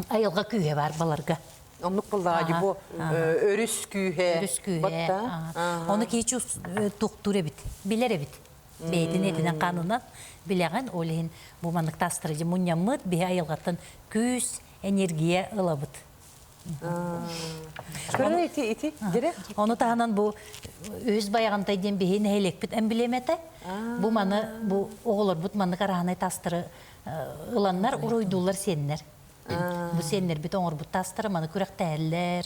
айылга күйе бар баларга. Онлук буллагы бу өрүс күйе. Батта. Оны кечу туктуре бит. Билере бит. Бейдин этинен канунан билеген олин бу манык тастырыжы муньямыт бе айылгатын күз энергия ылабыт. Көрө ити дере. Оны тағынан бұл өз баяғантай ден бейін әйлек біт әмбілеметі. Бұл маны, бұл оғылар бұт маны қарағанай тастыры ұланнар, ұройдулар сеннер. Бұл сеннер біт оңыр бұт тастыры, маны күрек тәлілер.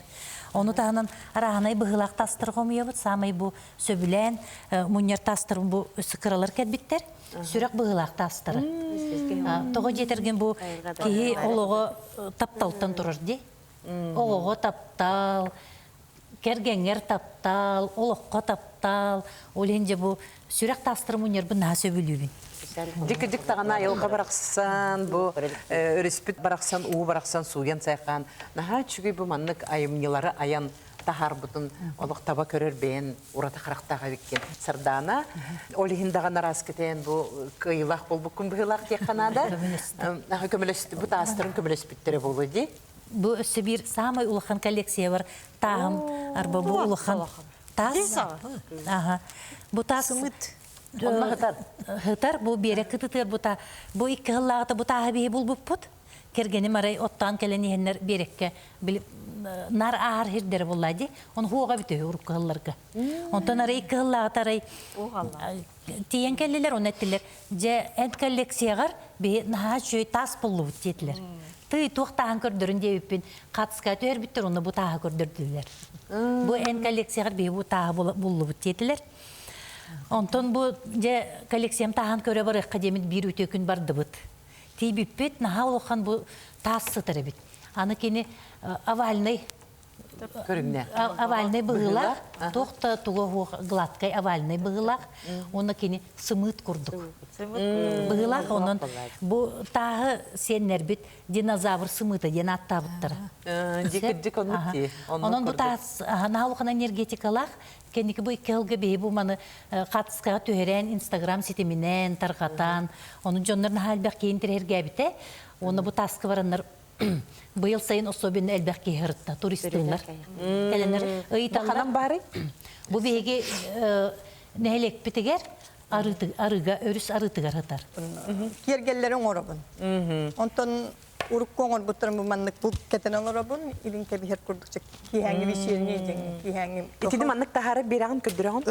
Оны тағынан арағанай бұғылақ тастыры қомия бұт, самай бұл сөбілен, мұнер тастырын бұл сықыралар кәдбіттер. Сүрек бұғылақ тастыры. Тоғы жетерген бұл кейі олығы тапталтан тұрыр де. Оғығы таптал, кергеңер таптал, олыққа таптал, оленже бұл сүрек тастыры мұнер бұл наға сөбілуін. Дик тағана айылға барақсан, бұл өріспіт барақсан, уы барақсан, суян сайқан. Наға чүгей бұл маннық айымнелары аян тахар бұтын олық таба көрер бейін урата қарақтаға беккен. Сардана, олығындаған арас кетен бұл күйілақ бол бұл күн бұғылақ тек қанада. Бұл тастырын көмілеспіттері болу де. Бұл өсі бір самай ұлыған коллекция бар. Тағым, арба бұл ұлыған тас. Бұл тас ғытар, бұл берек күтітер бұта. Бұл икі ғылағыта бұта ғабейі бұл бұппұт. Кергені марай оттан кәлен ехендер берекке нар ағар хердері болады. Оны хуға біті ұрып ғылларға. Онтан арай икі ғылағыта тиен кәлелер, оны әттілер. Же әнд коллекцияғар бей наға жөй тас бұлы бұт етілер. Тый тоқтаған көрдірінде өппен қатысқа төр біттір, оны бұтаға көрдірділер. Бұл ән коллекцияғар бей бұтаға бұлы бұт етілер. Онтон бұл коллекциям таған көрі бар қадемет бір өте күн барды бұт. Тей бүппет, наға олыққан бұл тас сытыры біт. Аны кені авальный бұғылақ, тоқта тұғы гладкай авальный бұғылақ, оны кені сымыт күрдік. Бұғылақ, онын бұл тағы сеннер біт динозавр сымыты, ден атта бұттыры. Дик оны Онын бұл тас нағылықын энергетикалақ, кенекі бұл кәлгі бей бұл маны қатысқаға түйерен Инстаграм сетімінен, тарғатан, оның жонларын әлбәқ кейін тірерге біте, оны бұл тасқы баранлар бұйыл сайын особен әлбәқ кейхірітті, туристылар. Кәленер ұйталар. бары? Бұл бейге нәлек бітігер, арыға, өріс арытығар ғытар. Кергеллерин орабын. Онтон урук коңор буттарым бу маннык бу кетен орабын, илин кебихер курдукча кихәңги бишерне жеңи, кихәңги. Итиди маннык тахары берагын көддөрөгөн.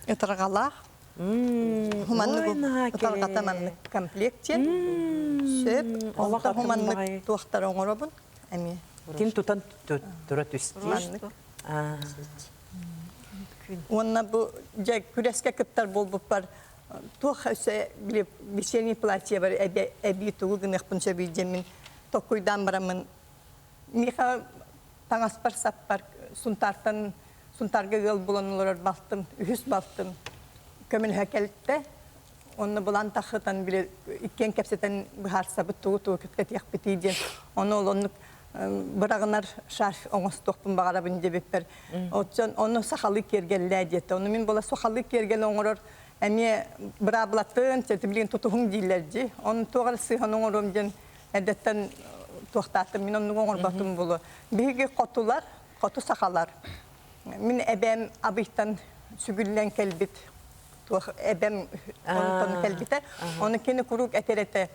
Ытаргалах. Хуманнык ытаргата маннык комплектен. Сөп, олар хуманнык туактар орабын. Эми Тин тутан тура түсти. Онна бу жай күрәскә кыттар булып бар. Тух өсә билеп бишерне платье бар, әби тугы гынык пунча бижемин. Токуйдан барамын. Миха таңаспар саппар сунтарга гыл буланлар балтым, үһүс балтым. Көмүл хәкәлтте. Онны булан тахытан биле иккен кепсетен бахарса бутугу көткәт як битиден. Оны олонны бырагынар шарф оңостокпун багарабын дебеппер. Отчон оны сахалы кергеллә дете. Оны мен була сахалы кергел оңорор. Әме браблатын тетиблин тутуһун дилерди. Оны тугар сыйхан оңором ден әдәттән тохтатым мен оны оңор батым булу. Биге котулар, коту сахалар. Мен әбәм абыйттан сүгүллән келбит. Эбем онтон келбите, оны кені курук әтерете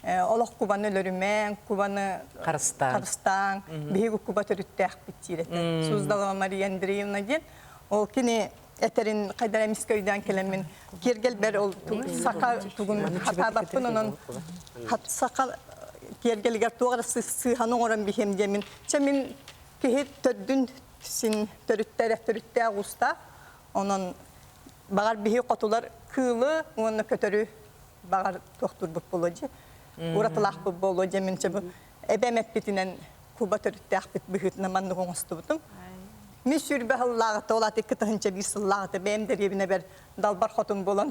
олық кубаны лөрімен, кубаны қарыстан, бейгі куба түрітті әқпет тирете. Суздалова Мария Андреевна ден, ол кені әтерін қайдар әміскі өйден келемен кергел бәр ол сақа туғын хата баппын, оның сақа кергелгер туғар сыйханың оран бейхем демен. Чәмен кейі түрдің син түрітті ағуста, оның Бағар бихи қотулар кылы, оны көтөрү бағар тоқтур бұп болуды. Уратылақ бұп болуды. Менше бұл әбәм әппетінен куба төрітті ақпет бұхытына манны қоңысты бұтым. Ми сүрбе хыллағыты, ол аты кытығынча бір сыллағыты, бәйім дәребіне бір далбар хотын болан.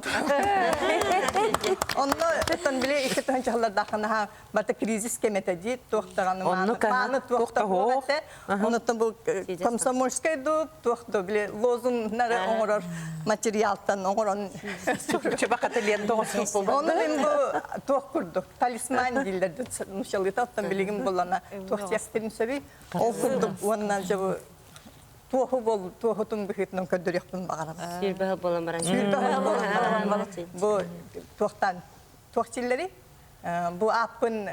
Онны тұттан біле екі тұғынча хыллардақына барта кризис кеметі дейд, тоқтағаны маны тоқта боғатты. Онытын бұл комсомольскай ду, тоқты біле лозуннары оңырыр материалтан, оңырын. Чебақаты лен тоғысын болды. Оны мен бұл тоқ күрдік, талисман дейлерді, нұшалыта оттан білігім болана тоқ тестерін сөбей, ол күрдік, онынан жабы туоху бол, туохутун бихитнун көддөрөкпүн багарам. Сүрбе боламаран. Бу туохтан туохчиллери бу аппын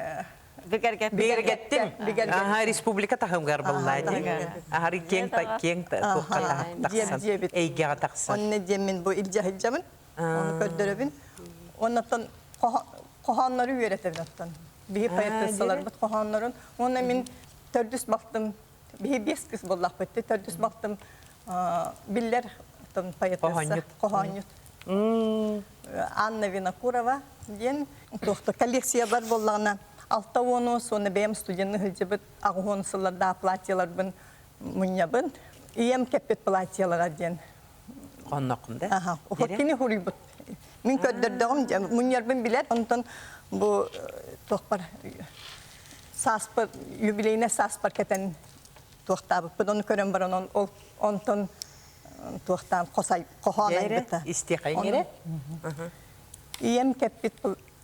бигергеттим. Ага, республика тахымгар боллады. Ахари кең тухката таксан. Эйгега таксан. Онне демин бу илжа хиджамын. Оны көддөрөбүн. Оннан коханнары үйрөтөбүн оттан. Бихи паяттысалар бут коханнарын. Онна мен төрдүс бактым. Бихи бескис боллақ бітті, төрдіс бақтым биллер паятасы, қоханют. Анна Винокурова ден, тоқты коллекциялар боллағына 6-10, соны бәйім студенті хылжы бұд, ағуын сылларда платиялар бұн мұнья бұн. Ием кәппет платияларға ден. Қоннақында? Аха, ұқыткені хұрый бұд. Мен көддірдіғым, мұньяр бұн білер, онтан бұл тоқпар саспар, юбилейіне саспар кәтен туохтабы. Оны көрем бар, онтон туохтам қохан айбыта. Истеқай мере? Ием кәппет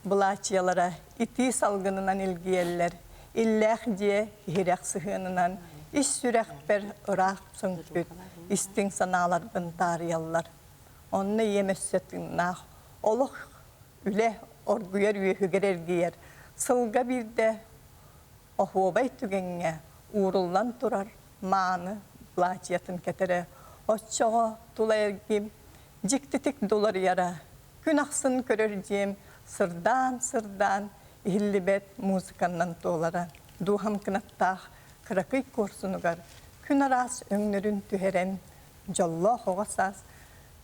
бұлачиялара, ити салғынынан илгиелер, илләқ де хирәқ сығынынан, иш сүрәқ бер ұрақ сөңкүт, истің саналар бұнтарыялар. Онны емессеттің нақ, олық үле оргүйер үйегігер әргейер, сылға бірде оғуабай түгенге, уырылдан тұрар, маны, платиятын кәтірі. Отчоға тұла әргем, жіктітік долар яра. Күн ақсын көрер дем, сырдан, ихиллибет музыканнан толара. Духам кінаттақ, қырақый корсынығар. Күн арас өңнерін түхерен, жолла хоғасас,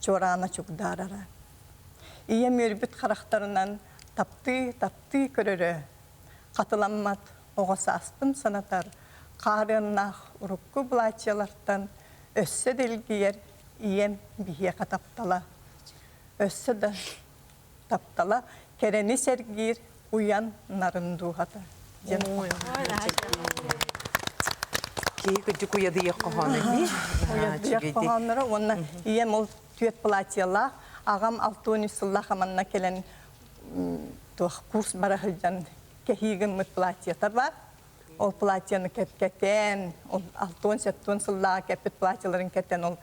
чорана чугдарара. Ием өрбіт қарақтарынан тапты көрері. Қатыламмат оғасаспын санатар. Қарыннақ ұрыққы платиялардан өссі делгейер ием бихе қатаптала. Өссі да таптала, керені сәргейір уян нарындуғата. Кей күджік уяды ек қоғаны бей? Уяды ек қоғанлары, онына ием ол түйет платиялар. Ағам 6-10 сыллақ аманна келен курс барахылжан кехигін мұт платиятар бар. Ол платияны кәттен, 6-10 сыллаға кәппет платияларын кәттен, ол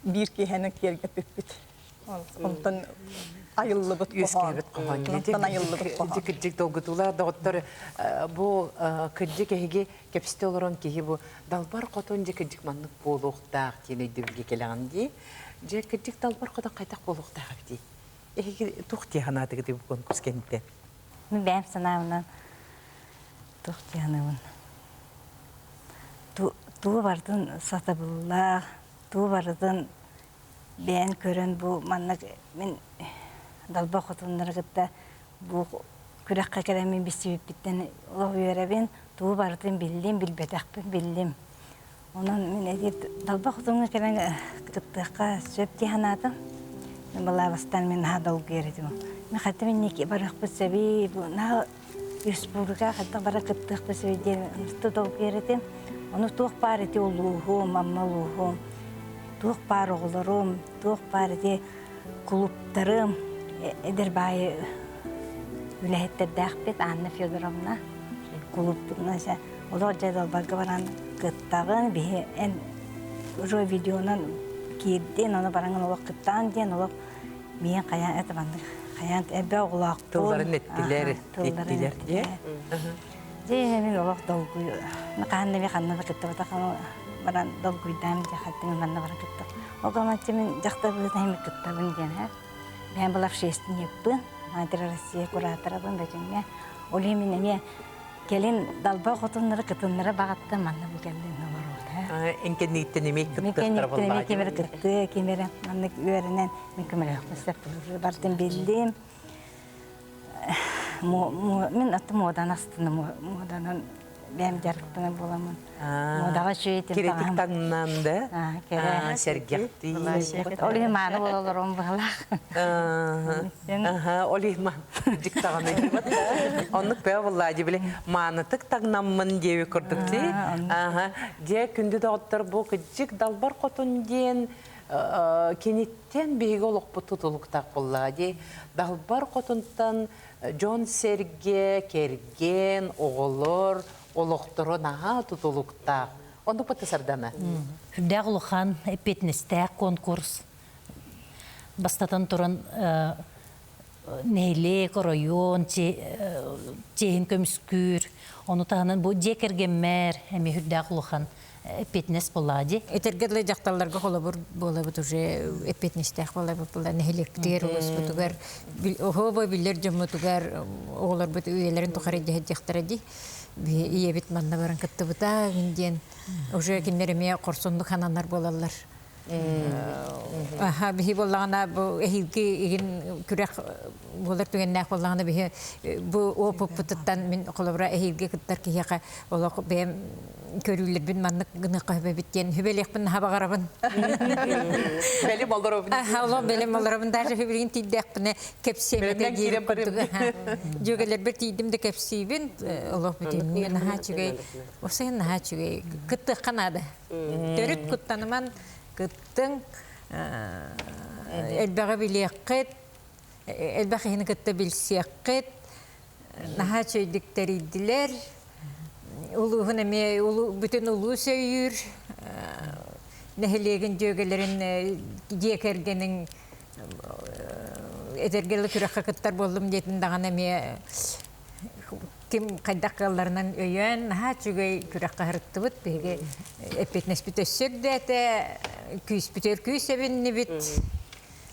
бір кейхені керге пөппет. Онтан айылы бұт қоған. Онтан айылы бұт қоған. Күджік долгытула, доғыттар, бұл күджік әйге кәпісті олырын кейі бұл далбар қотын же күджік маннық болуқтақ тені дүбілге келіған дей. Же күджік далбар қотын қайтақ болуқтақ дей. Әйге тұқты яғанаты күді бұл конкурс кәнттен. Мен бәйім санауынан тұқтиянымын. Туы бардың саты бұллақ, туы бардың бәйін көрін бұл маннақ, мен далба құтынлары күтті бұл күрәққа кәлемін бістебіп біттен олық үйеребен, туы бардың білдім, білбетақпен білдім. Оның мен әдеп далба құтынлары кәлен күттіққа сөп дейханадым. Мен бұла бастан мен ғадал үйередім. Мен қатты мен неке барық бұл сәбей, республика хатта бара кыттык бесведен студок бердим. Оны тук бар эти улугу, мамалугу. Тук бар оглорум, тук бар эти клубтарым. Эдербай үлехеттердәхбет Анна Федоровна. Клубтугнаса. Олар жадал барга баран кыттагын бе эн уже видеонан кирден аны баранган олак кыттан ден олак мен каян это бандык. Каян эбе оглак Тылларын еттилер де. Мен олақ долгуй. Қанды мен қаннады кітті батақаны баран долгуйдан жақтың манна баран кітті. Оғаматты мен жақта бұлын әймі кітті бұн ден. Мен бұл апшестін еппін. Мадыр Россия куратора бұн бәжіңе. Олы мен әме келін далба қотынлары кітінлары бағатты манна бұл келден бар олды. Энкенниттен емек кіттіқтір болмайды. Кемері кітті, кемері манны өрінен мен көмірі өқмістеп бардың білдім. Мен атты модан астыны, моданын бәм жарықтына боламын. Модаға шөйтім Керетик таңнан да? кере. Сергекти. Ол иманы болалар он бағалақ. Олиман диктаганы кебат. Онны бе валлади биле манытык тагнаммын деби көрдүк ти. Же күндү доктор бу кыжык далбар котун ден кенеттен беги олоқ тутулуктак боллади. Далбар котунтан Жон Серге керген оголор олоқторо наха тутулуктак. Онду пытысардана. Хүрдәк улухан эпетнестәк конкурс. Бастатан туран нейлек, район, чейін көміскүр. Оны тағынан бұл жекергенмер, әме хүрдәк улухан эпетнес болады. Этергедле жақталларға қолы бола бұд уже эпетнестәк бола бұд бұл нехелектер олыс бұтығар. Оғыба білер жымы тұғар оғылар бұд үйелерін тұқары жақтар әді. Ие бит манна баран кытты бұта гінден. Уже кеннереме қорсондық хананар болалар. Бихи боллағана әйілгі егін күрек болар түгеннәк боллағана бихи бұл опып бұтыттан мен қолабыра әйілгі кыттар кейеға олақ бәйім көрілер бін маннық ғыныққа хөбе біттен хөбелек бін хаба қарабын. Бәлі малдырабын. Олақ бәлі малдырабын. Даже хөбелеген тейдәк бұны кәпсемеді дейірім күттігі. Жөгелер бір тейдімді кәпсейбін олақ бүтеміне наға чүгей. Осы наға чүгей. Күтті қанады. Төрік күттаныман кыттың элбаға билеққет, элбаға хені кытты білсеққет, наға чөйдіктер идділер, улуғын әме бүтін улу сөйір, нәхелеген жөгелерін декергенің әдергелі күраққа кыттар болдым дейтін даған әме ким қайдаққаларынан өйен, наға чүгей күраққа ғырытты бұд, беге әпетнес бүт өссөк дәті, күйіс бүтер күйіс әбінні бүт.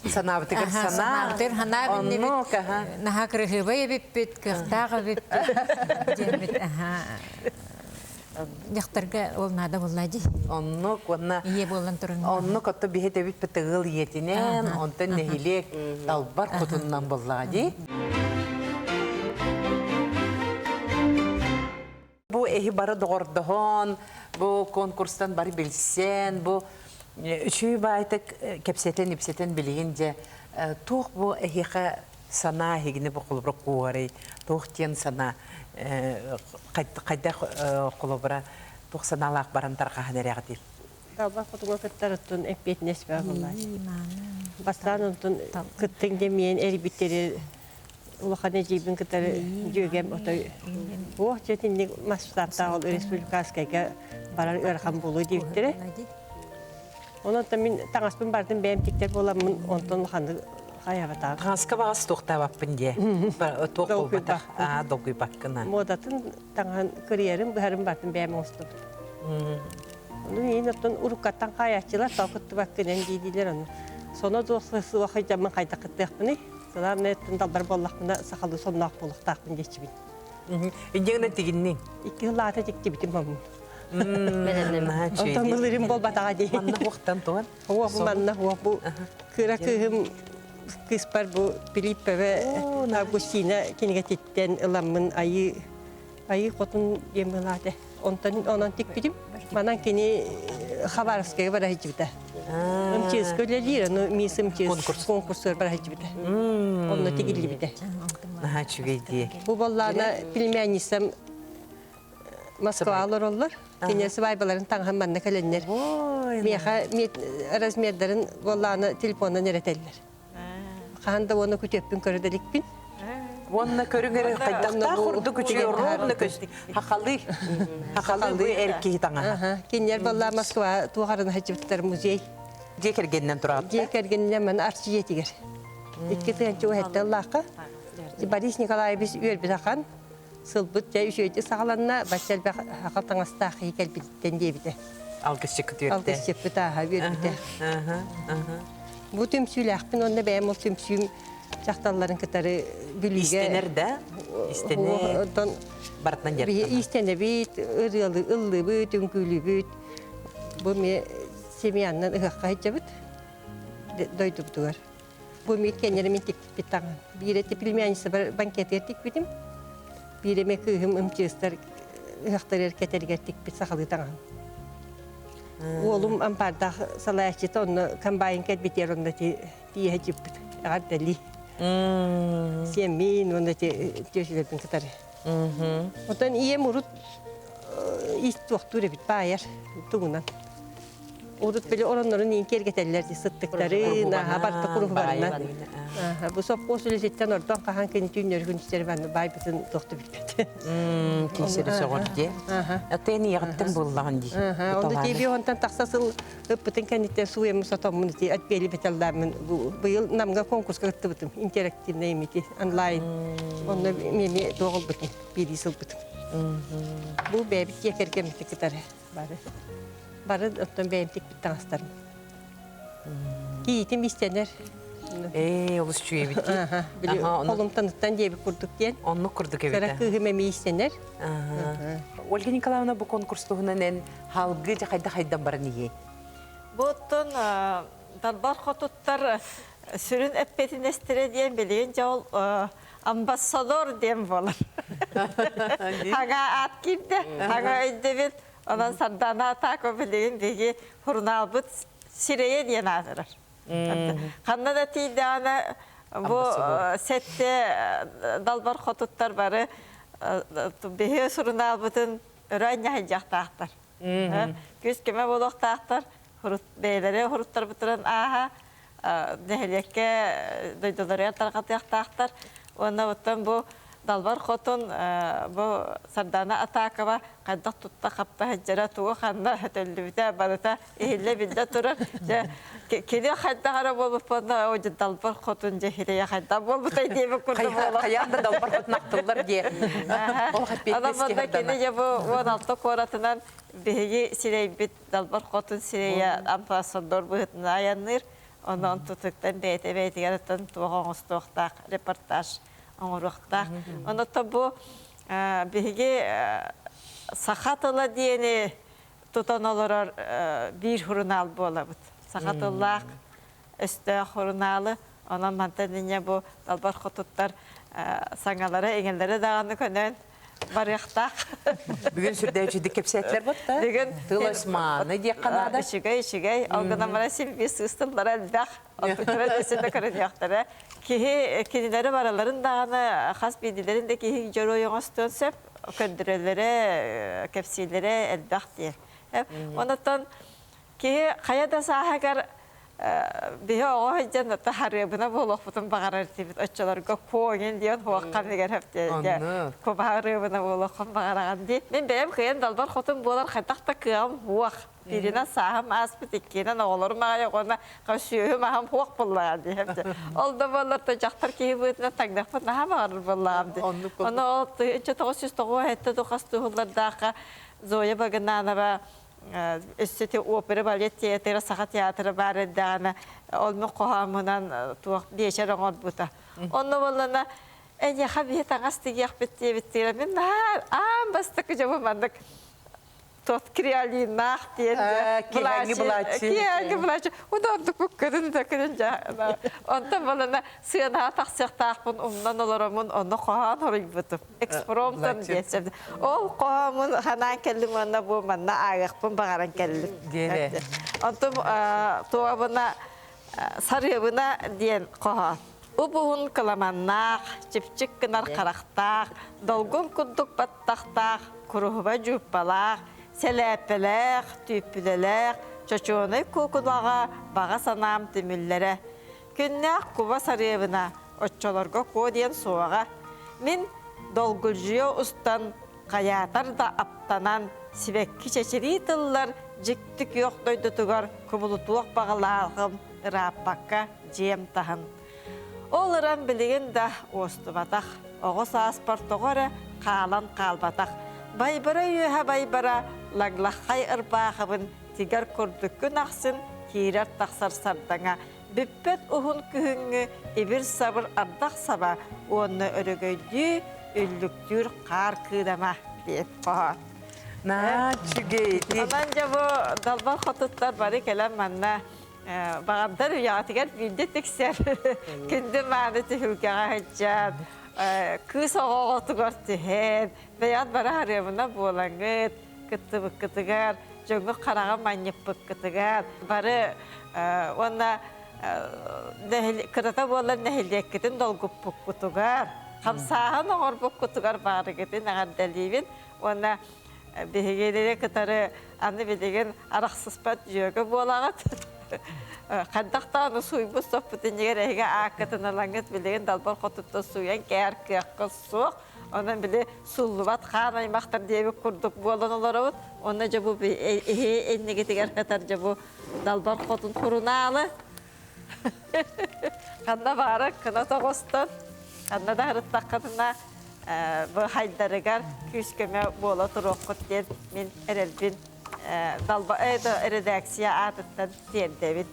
Санабытығыр сана. Санабытыр, хана әбінні бүт. Наға кірғыба әбіп бүт, кықтаға бүт. Яқтарға ол нада болады. Оннук, онна... Ие болан тұрын. Оннук, отто бейт әбіп бітігіл етінен, онтын нехилек далбар құтыннан болады. Бу эһи бары доғордоғон, бу конкурстан бары билсен, бу үчүй байтык кепсетен билеген же тух бу эһиха сана хигини бу кулубра куары, тух тен сана кайда кулубра тух саналак баран тарқахан әрәғдил. Далба фотоға кыттарыттын эппетнес бә болай. Бастан онтын кыттың демен әрбиттері улаханы жибин кытары жөгем отой. О, жетинник масштабта ол республикаскайга барар өрхан болу дейбиттері. Онтан мен таңаспын бардым бәйім тектер боламын, онтан ханды қаябатағы. Ғанска бағасы тоқтабаппын де. Тоқ болбата. Долгой баққына. Модатын таңған көрерім, бұхарым бардым бәйім оңыстым. Оны мен оттан ұрыққаттан қаячылар, тауқытты баққынан дейділер оны. Соны доқсысы уақыдамын қайда қыттықпыны. Солар неттен далдар боллақпына сақалды соннақ болықтақпын дечібін. Үндегіні тегіннен? 2 жылаты текте бітім бамын. Онтан бұлырым бол батаға дейін. Манна оқтан туған? Оқ манна оқ бұл кыра күйім кыспар бұл Филиппеве Августина кенеге теттен ыламын айы қотын емілады. Онан тек бітім. Манан кені Хабаровская бара хечбита. МЧС көлелер, но мисс МЧС конкурсор бара хечбита. Онно тегилли бите. Наха чугейди. Бу балларна племянницам Москва алырлар. Кенесі байбаларын таңған манна кәленнер. Меха размердарын балларны телефондан еретелер. Қағанда оны күтеппін көріделікпін. Онна көріңері қайдақта құрды күчі ровны көз. Хақалды әркей таңа. Кенер балла Москва туғарын хачыбыттар музей. Жекергеннен тұрады? Жекергеннен мен арчы жетігер. Итке тығанчы өйетті Аллахқа. Борис Николаевич өрбі таққан. Сылбыт жай үшөйті сағаланна бәтсәл бәқ хақал таңастағы екел білттен дейбіді. Алғысшы күті өрді? Алғысшы күті аға өрбіді. Бұ түмсүйлі ақпын, онда бәйім ол түмсүйім жақталарын кітары бүліге. Истенер да? Истенер бартынан жертана? Истенер бейт, ыллы бүйт, үңкүлі бүйт. Бұ ме семьяннан ұғаққа хетчі бұд, дойды бұдығар. Бұ ме кенері мен тектіп беттаған. Бір еті пельмянесі бар банкет ертік бітім. Бір еме күйім үмчестер ыхтырыр кетергеттик бит сахалытаңан. Олум ампарда салаячы онны комбайн кет битер онда тие жиппит. Ардали. Семин онда төшөлөрдүн кытары. Отан ие мурут ист вактуре бит баяр тугунан. Урут беле ороннорун ин кергетеллер сыттыктары, абарты курухларына. Бу сопко сүлесеттен ордон кахан кен түннөр күнчтер баны бай бүтүн докту битпет. Кесери согорди. Атен ягыттын буллаган ди. Онда теби онтан таксасыл өппүтүн кенеттен суем сатамын ди атбели беталдармын. Быйыл намга конкурска кыттыбытым. Интерактивный эмити онлайн. Онда меми тогул бүтүн, бирисил бүтүн. Бу бебит екерген мектептери бары. Бары оттон бәйімтек біттен астарым. Кейтім истенер. Олыс чүйе бітті. Қолым таныттан дебі күрдік ден. Онны күрдік әбеті. Сара күйгімеме истенер. Ольга Николаевна бұл конкурстығынан халғы қайдан барын ие? Бұттың далбар қотуттар сүрін әппетін әстіре дейін білейін жауыл амбассадор дейін болыр. Аңа ат кирді, аңа өйді бет. Ondan sardana tako bildiğin diye hurnalbıt sireye diye nazırır. Kanada da tiydi ana bu sette dalbar xotutlar barı behe hurnalbıtın öğrenci hicak tahtlar. Göz kime bolok tahtlar beylere hurutlar bitiren aha nehliyekke duyduları yatarqatıyaq tahtlar. Ona otan bu dalbar xotun bu sardana atakava qaddaq tutta qapta hajjara tuğu xanna hötöllübütä barıta ehille bilde turur. Kedi xadda qara bolup bana o dalbar xotun jehileye xadda bolbutay deyip kurdu bolu. Qayanda dalbar xotun aqtıllar diye. Ol xatbetmez ki Adamında kedi bu 16 koratından bihigi sireybit dalbar xotun sireye ambasador bıhıtına ayanır. Ondan tutuktan beyte yaratan tuğun ustuqtaq reportaj. Onuruqta. Onda tabu bihigi saxatıla diyeni tutan olarak bir hurnal bolabıt. Saxatılaq üstü hurnalı. Ondan mantanınya bu dalbar xotutlar sangalara, engelleri dağını könön barıqtaq. Bugün sürdevçidik kepsetler battı. Bugün Tıl Osmanı diye kanada. Işıgay. Algına bana silbis ıstıldara elbaq. Altıklara desinde kırınyaqtara. Kinileri baraların dağını, xas bildilerin de kihi joro yoğustun söp, köndürelere, kepsilere elbaq diye. Ondan kihi kayada sahagar bihi oğu hiccan da haribına buluq butun bağarar tibit. Açılarga koğun diyen huaqqan eger hep diye. Ko haribına buluqun bağarağın diye. Men beyim kıyın dalbar xotun bolar xaydaqta kıyam huaq. Birine saham aspit ikkenen oğlarım ağaya ona qaşıyım aham huaq bullağı diye. Oldu bollar da jaqtar kihi buyutuna taqdaqpa naha bağırır bullağım diye. Onu o 1909 hette doqas tuğullar daqa Zoya bagınana ba üstüte opera balet tiyatro saha tiyatro bare dana olma qohamından tuaq beşer oğul buta. Onu bollana en yahabi tangasti yaqbet diye bittiler. Men am bastık javamandık. Tot kriyali nah diye. Kihangi bulaçı. Kihangi bulaçı. O da orada kukkarın da kırınca. Ondan bollana sığınağa taqsıq taqpın umdan olaramın onu qohan horuk butum. Ekspromtan diyesem. O qohamın hanan kellim ona bu manna ağıqpın bağaran kellim. Gele. Ondan tuğabına sarıyabına diyen qohan. Ubuhun kılamannaq, çipçik kınar qaraqtaq, dolgun kudduk battaqtaq, kuruhuba juppalaq, seläpelaq, tüppülelaq, çocuğunay kukulağa, bağa sanam tümüllere. Künnaq kuba sarıyabına, otçolarga ko diyen soğağa. Min dolgulcuya ustan, qayatar da aptanan, sivekki çeçiri tıllar, jiktik yok doydutugar, kubulutuaq bağalağım, ırapakka, jem tahın. Олыран білеген да осты батақ, оғыз аспартоғары қалан қалбатақ. Байбара үйе байбара лаглаққай ұрпақыбын тигер көрдіккін ақсын кейрер тақсар сардаңа. Бүппет ұхын күхіңі ебір сабыр ардақ саба, оны өрігөйді үлліктүр қар кыдама деп қоған. Na çügeydi. Ondan bu dalbar xotuttlar bari kelem manna. Bağımdan yağıtıgar bildi tekser. Kündü mağını tühülgeğe hıccan. кыз оғоғоты көртіген, бәян бара харемына болаңыт, кыттыбық кытыгар, жоңғы қараға маньеппық кытыгар, бары онна кырата болар нәхілдеккетін долгуппық кутугар, қамсағын оғырбық кутугар бары кетін ағар дәлейбін, онна бігелері кытары аны бедеген арақсыспат жөгі болағат. Қандақтағыны суйбыз соқпытын егер әйге ақытын алаңыз білеген далбар қотытты суян кәр кәққы суық. Онан біле суллубат қан аймақтар дейбі күрдік болан олар өт. Онна жабу әннегетігер қатар жабу далбар қотын құрыналы. Қанда бары кына тоғыстын. Қанда да ғырыттаққытына бұл хайдарығар күскеме бола тұрық күттен мен әрелбін редакция атыттан тердебит.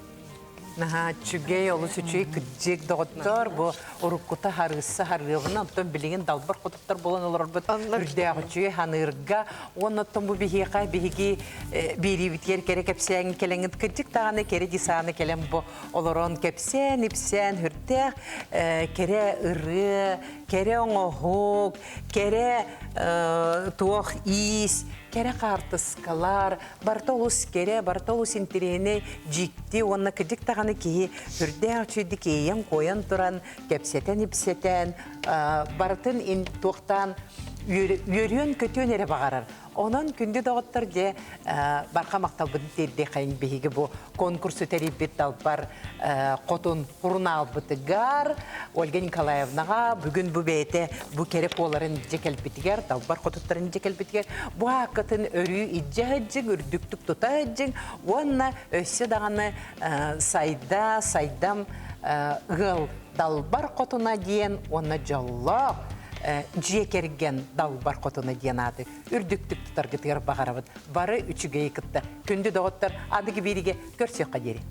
Наха чүгей олы сүчей күджек доғыттар, бұ ұрыққыта харғысы харғығына, оттан білеген далбар қотыптар болан олар бұд үрдәғі чүгей ханырға, оны оттан бұ бігеға бігеге бері бітер кере кәпсәң келеңіт күджек тағаны кере дисаны келем бұ оларон кәпсән, ипсән, хүртәқ, кере ұры, кере оңығық, кере туақ ис, кере қартысқалар, бартолус кере, бартолус интерене жикти, онна күджек тағаны кейі үрдәғі чүйді кейен қойын тұран, кәпсәтен, ипсәтен, бартын туқтан үйерен көтен әрі бағарар. Онан күнді доғыттар де барқа мақтал бұды дерде қайын бейгі бұл конкурсы тәребет далбар қотын құрына албытыгар Ольга Николаевнаға бүгін бұл бәйті бұл керек оларын жекелбетігер, далбар қотыттарын жекелбетігер. Бұл ақытын өрі иджағыджың, үрдіктік тұтағыджың, онна өсі дағаны сайдам ғыл далбар қотына дейін, онна жаллақ жекерген далбар қотына дейін ады. Үрдіктік тұтар күтігер бағарабыд. Бары үчіге екітті. Күнді доғыттар адығы беріге көрсек қадері.